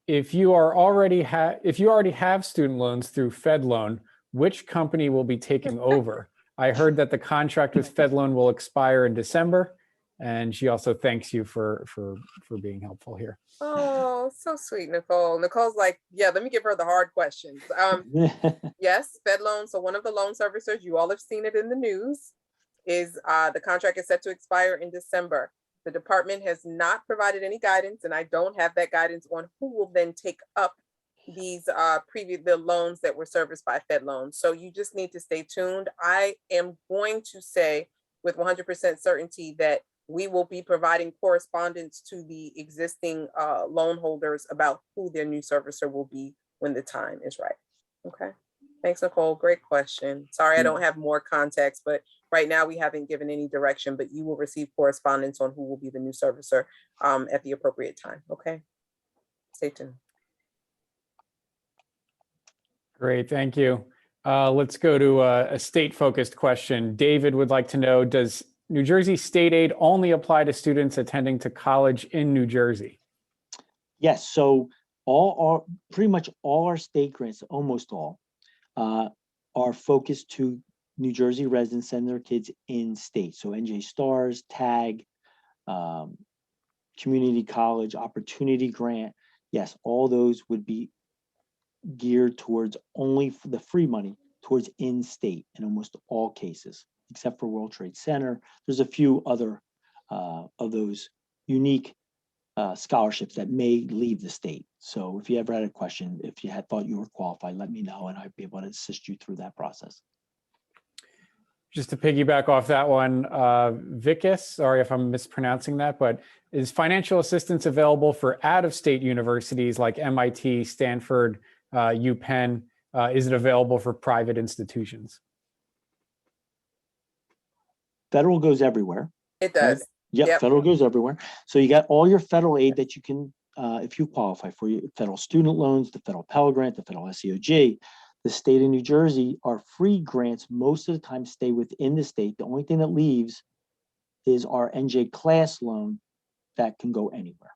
If you already have student loans through FedLoan, which company will be taking over? I heard that the contract with FedLoan will expire in December, and she also thanks you for being helpful here. Oh, so sweet, Nicole. Nicole's like, yeah, let me give her the hard questions. Yes, FedLoan. So one of the loan servicers, you all have seen it in the news, is the contract is set to expire in December. The department has not provided any guidance, and I don't have that guidance on who will then take up these the loans that were serviced by FedLoan. So you just need to stay tuned. I am going to say with 100% certainty that we will be providing correspondence to the existing loan holders about who their new servicer will be when the time is right. Okay. Thanks, Nicole. Great question. Sorry, I don't have more context, but right now we haven't given any direction, but you will receive correspondence on who will be the new servicer at the appropriate time. Okay. Stay tuned. Great, thank you. Let's go to a state-focused question. David would like to know, does New Jersey state aid only apply to students attending to college in New Jersey? Yes, so pretty much all our state grants, almost all, are focused to New Jersey residents send their kids in state. So NJ Stars, TAG, community college, opportunity grant. Yes, all those would be geared towards only the free money towards in-state in almost all cases, except for World Trade Center. There's a few other of those unique scholarships that may leave the state. So if you ever had a question, if you had thought you were qualified, let me know and I'd be able to assist you through that process. Just to piggyback off that one, Vicus, sorry if I'm mispronouncing that, but is financial assistance available for out-of-state universities like MIT, Stanford, UPenn? Is it available for private institutions? Federal goes everywhere. It does. Right? Yep, federal goes everywhere. So you got all your federal aid that you can, if you qualify for your federal student loans, the federal Pell Grant, the federal SEOG. The state of New Jersey, our free grants most of the time stay within the state. The only thing that leaves is our NJ class loan that can go anywhere.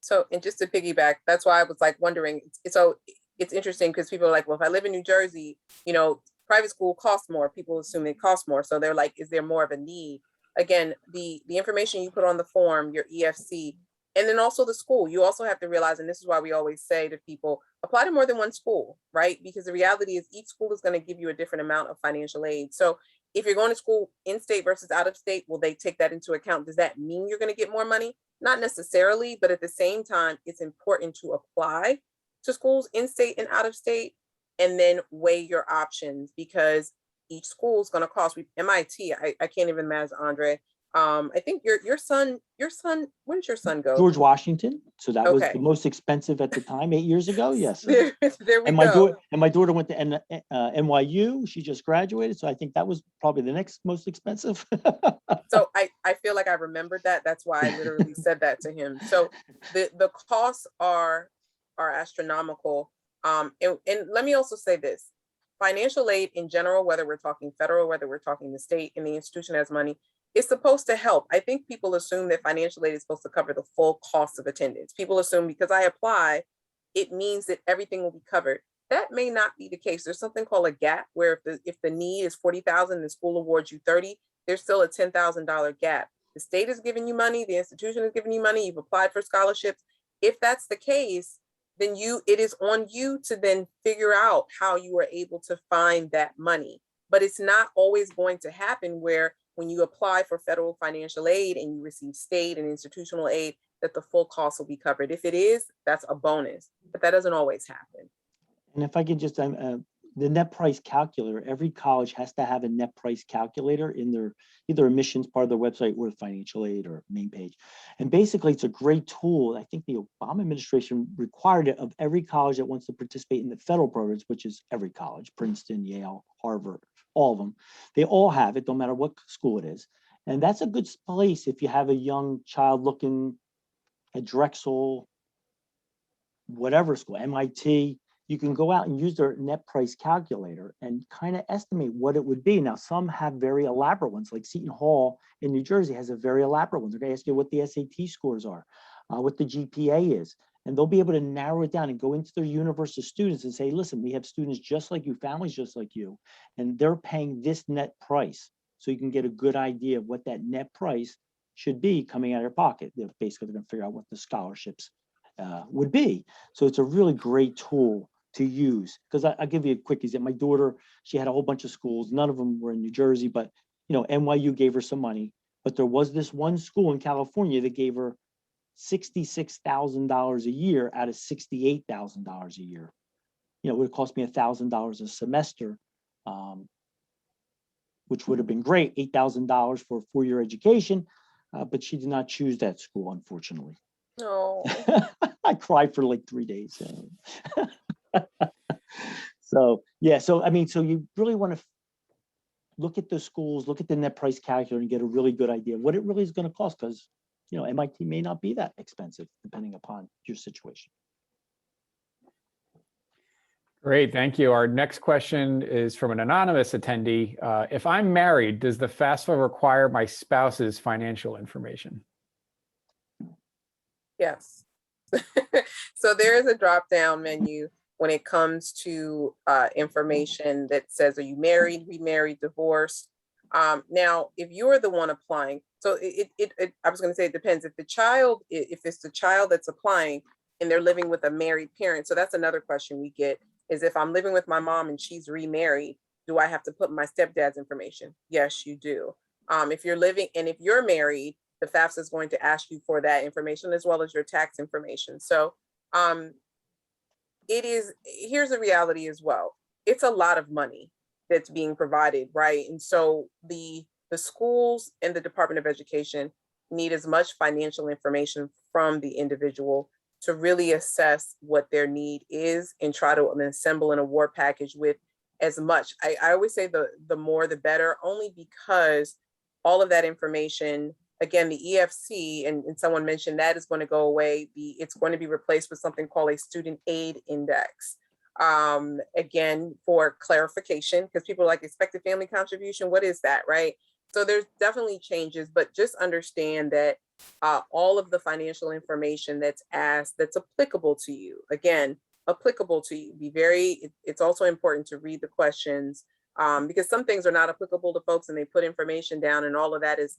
So, and just to piggyback, that's why I was like wondering, so it's interesting because people are like, well, if I live in New Jersey, you know, private school costs more. People assume it costs more. So they're like, is there more of a need? Again, the information you put on the form, your EFC, and then also the school, you also have to realize, and this is why we always say to people, apply to more than one school, right? Because the reality is each school is going to give you a different amount of financial aid. So if you're going to school in state versus out of state, will they take that into account? Does that mean you're going to get more money? Not necessarily, but at the same time, it's important to apply to schools in state and out of state and then weigh your options because each school is going to cost. MIT, I can't even imagine, Andre. I think your son, where did your son go? George Washington. So that was the most expensive at the time, 8 years ago. Yes. There we go. My daughter went to NYU. She just graduated. So I think that was probably the next most expensive. So I feel like I remembered that. That's why I literally said that to him. So the costs are astronomical. And let me also say this. financial aid in general, whether we're talking federal, whether we're talking the state and the institution has money, is supposed to help. I think people assume that financial aid is supposed to cover the full cost of attendance. People assume because I apply, it means that everything will be covered. That may not be the case. There's something called a gap where if the need is 40,000 and the school awards you 30, there's still a $10,000 gap. The state is giving you money, the institution is giving you money, you've applied for scholarships. If that's the case, then it is on you to then figure out how you are able to find that money. But it's not always going to happen where when you apply for federal financial aid and you receive state and institutional aid, that the full cost will be covered. If it is, that's a bonus, but that doesn't always happen. And if I could just, the net price calculator, every college has to have a net price calculator in their either admissions part of their website or financial aid or main page. And basically it's a great tool. I think the Obama administration required it of every college that wants to participate in the federal programs, which is every college, Princeton, Yale, Harvard, all of them. They all have it, no matter what school it is. And that's a good place if you have a young child looking at Drexel, whatever school, MIT, you can go out and use their net price calculator and kind of estimate what it would be. Now, some have very elaborate ones, like Seton Hall in New Jersey has a very elaborate one. They're going to ask you what the SAT scores are, what the GPA is, and they'll be able to narrow it down and go into their universe of students and say, listen, we have students just like you, families just like you, and they're paying this net price. So you can get a good idea of what that net price should be coming out of your pocket. Basically, they're going to figure out what the scholarships would be. So it's a really great tool to use, because I'll give you a quick example. My daughter, she had a whole bunch of schools. None of them were in New Jersey, but NYU gave her some money. But there was this one school in California that gave her $66,000 a year out of $68,000 a year. It would have cost me $1,000 a semester, which would have been great, $8,000 for a 4-year education. But she did not choose that school, unfortunately. No. I cried for like 3 days. So yeah, so you really want to look at the schools, look at the net price calculator and get a really good idea of what it really is going to cost, because MIT may not be that expensive depending upon your situation. Great, thank you. Our next question is from an anonymous attendee. If I'm married, does the FAFSA require my spouse's financial information? Yes. So there is a drop-down menu when it comes to information that says, are you married, remarried, divorced? Now, if you're the one applying, so I was going to say it depends. If it's the child that's applying and they're living with a married parent, so that's another question we get, is if I'm living with my mom and she's remarried, do I have to put my stepdad's information? Yes, you do. If you're married, the FAFSA is going to ask you for that information as well as your tax information. So here's the reality as well. It's a lot of money that's being provided, right? And so the schools and the Department of Education need as much financial information from the individual to really assess what their need is and try to assemble an award package with as much. I always say the more the better, only because all of that information, again, the EFC, and someone mentioned that is going to go away. It's going to be replaced with something called a Studentaid index. Again, for clarification, because people are like, expected family contribution, what is that, right? So there's definitely changes, but just understand that all of the financial information that's asked, that's applicable to you, again, applicable to you. It's also important to read the questions because some things are not applicable to folks and they put information down, and all of that is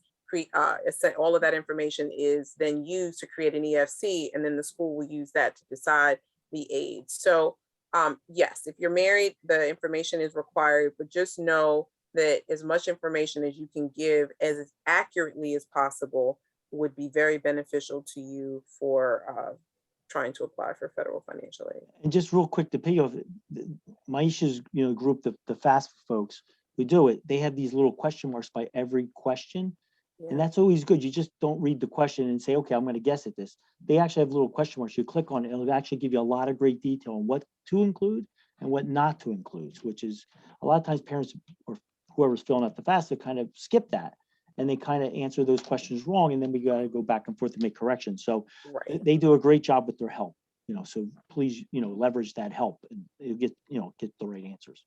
all of that information is then used to create an EFC, and then the school will use that to decide the aid. So yes, if you're married, the information is required, but just know that as much information as you can give as accurately as possible would be very beneficial to you for trying to apply for federal financial aid. And just real quick to pay off, Maisha's group, the FAFSA folks who do it, they have these little question marks by every question. Yeah. And that's always good. You just don't read the question and say, okay, I'm going to guess at this. They actually have little question marks. You click on it, it'll actually give you a lot of great detail on what to include and what not to include, which is a lot of times parents or whoever's filling out the FAFSA kind of skip that and they kind of answer those questions wrong. And then we got to go back and forth and make corrections. So right. They do a great job with their help, so please, leverage that help and you'll get the right answers.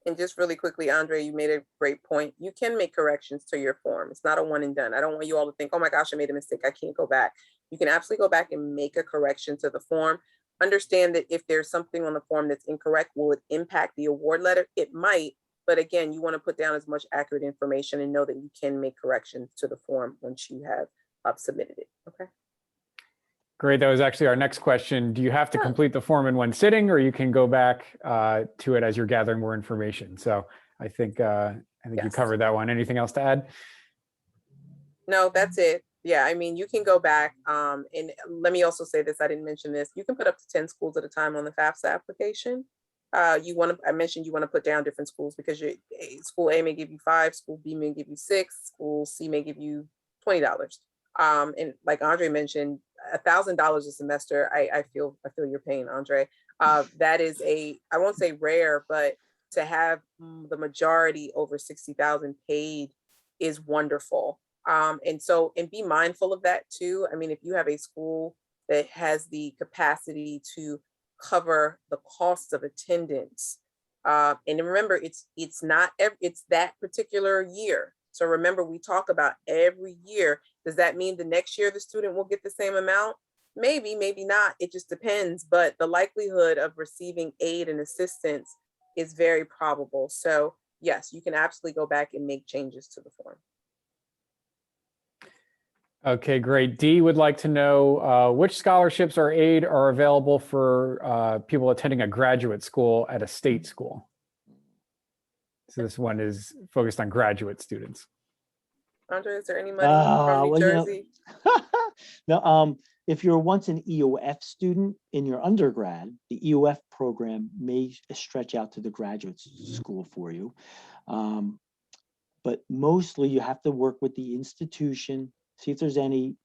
And just really quickly, Andre, you made a great point. You can make corrections to your form. It's not a one and done. I don't want you all to think, oh my gosh, I made a mistake, I can't go back. You can absolutely go back and make a correction to the form. Understand that if there's something on the form that's incorrect, will it impact the award letter? It might, but again, you want to put down as much accurate information and know that you can make corrections to the form once you have submitted it, okay? Great. That was actually our next question. Do you have to complete the form in one sitting, or you can go back to it as you're gathering more information? So I think you Yes. covered that one. Anything else to add? No, that's it. Yeah, I mean, you can go back. And let me also say this, I didn't mention this. You can put up to 10 schools at a time on the FAFSA application. I mentioned you want to put down different schools because school A may give you 5, school B may give you 6, school C may give you $20. And like Andre mentioned, $1,000 a semester. I feel your pain, Andre. That is I won't say rare, but to have the majority over 60,000 paid is wonderful. And be mindful of that too. I mean, if you have a school that has the capacity to cover the cost of attendance, and remember, it's that particular year. So remember, we talk about every year. Does that mean the next year the student will get the same amount? Maybe, maybe not. It just depends. But the likelihood of receiving aid and assistance is very probable. So yes, you can absolutely go back and make changes to the form. Okay, great. Dee would like to know which scholarships or aid are available for people attending a graduate school at a state school. So this one is focused on graduate students. Andre, is there any money from New Jersey? No, if you're once an EOF student in your undergrad, the EOF program may stretch out to the graduate school for you. But mostly you have to work with the institution, see if there's any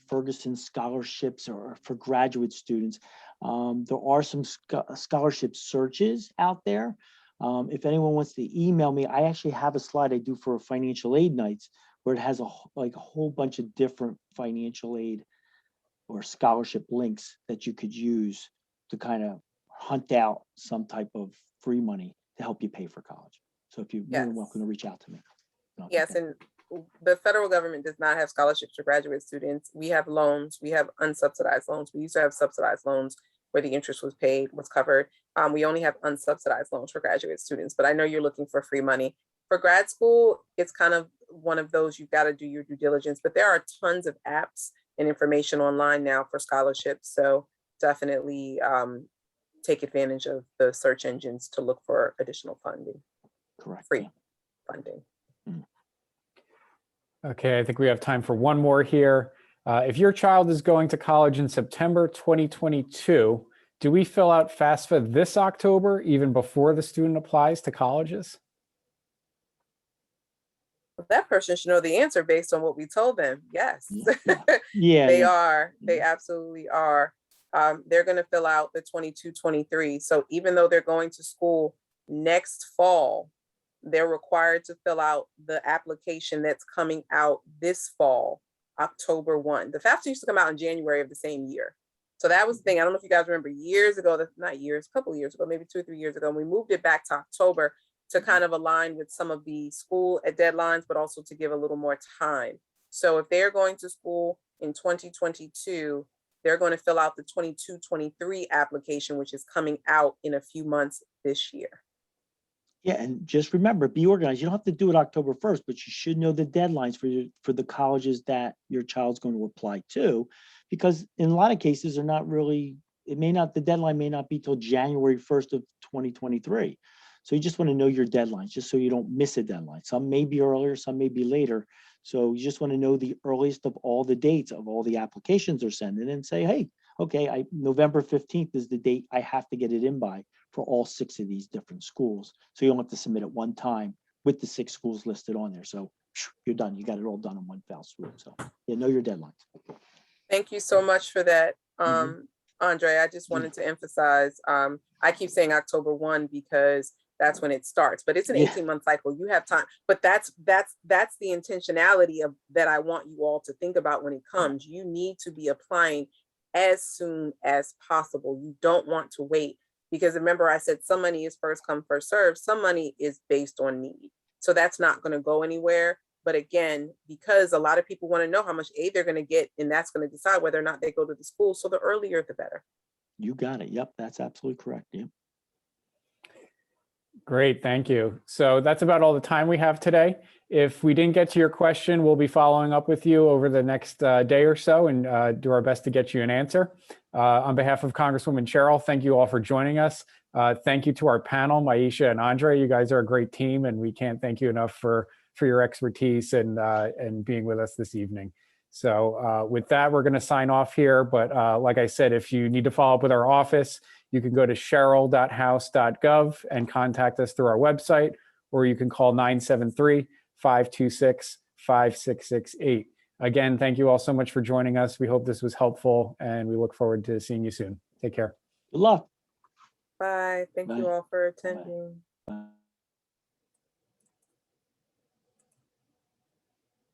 Ferguson scholarships or for graduate students. There are some scholarship searches out there. If anyone wants to email me, I actually have a slide I do for financial aid nights where it has a whole bunch of different financial aid or scholarship links that you could use to kind of hunt out some type of free money to help you pay for college. So if you're more than welcome to reach out to me. Yes, and the federal government does not have scholarships for graduate students. We have loans. We have unsubsidized loans. We used to have subsidized loans where the interest was paid, was covered. We only have unsubsidized loans for graduate students, but I know you're looking for free money. For grad school, it's kind of one of those, you've got to do your due diligence, but there are tons of apps and information online now for scholarships. So definitely take advantage of the search engines to look for additional funding. Correct. Free funding. Okay, I think we have time for one more here. If your child is going to college in September 2022, do we fill out FAFSA this October, even before the student applies to colleges? That person should know the answer based on what we told them. Yes, Yeah, they are. They absolutely are. They're going to fill out the 22-23. So even though they're going to school next fall, they're required to fill out the application that's coming out this fall, October 1. The FAFSA used to come out in January of the same year. So that was the thing. I don't know if you guys remember years ago, not years, a couple of years ago, maybe 2 or 3 years ago, and we moved it back to October to kind of align with some of the school deadlines, but also to give a little more time. So if they're going to school in 2022, they're going to fill out the 22-23 application, which is coming out in a few months this year. Yeah, and just remember, be organized. You don't have to do it October 1st, but you should know the deadlines for the colleges that your child's going to apply to, because in a lot of cases, they're not really, the deadline may not be till January 1st of 2023. So you just want to know your deadlines, just so you don't miss a deadline. Some may be earlier, some may be later. So you just want to know the earliest of all the dates of all the applications they're sending and say, hey, okay, November 15th is the date I have to get it in by for all 6 of these different schools. So you don't have to submit it one time with the 6 schools listed on there. So you're done. You got it all done in one fell swoop. So yeah, know your deadlines. Thank you so much for that. Andre, I just wanted to emphasize, I keep saying October 1 because that's when it starts, but it's an 18-month cycle. You have time, but that's the intentionality of that I want you all to think about when it comes. You need to be applying as soon as possible. You don't want to wait Because remember, I said some money is first come, first serve. Some money is based on need. So that's not going to go anywhere. But again, because a lot of people want to know how much aid they're going to get, and that's going to decide whether or not they go to the school. So the earlier, the better. You got it. Yep, that's absolutely correct. Yep. Great, thank you. So that's about all the time we have today. If we didn't get to your question, we'll be following up with you over the next day or so and do our best to get you an answer. On behalf of Congresswoman Sherrill, thank you all for joining us. Thank you to our panel, Maisha and Andre. You guys are a great team, and we can't thank you enough for your expertise and being with us this evening. So with that, we're going to sign off here. But like I said, if you need to follow up with our office, you can go to sherrill.house.gov and contact us through our website, or you can call 973-526-5668. Again, thank you all so much for joining us. We hope this was helpful, and we look forward to seeing you soon. Take care. Good luck. Bye. Thank Bye. you all for attending. Bye.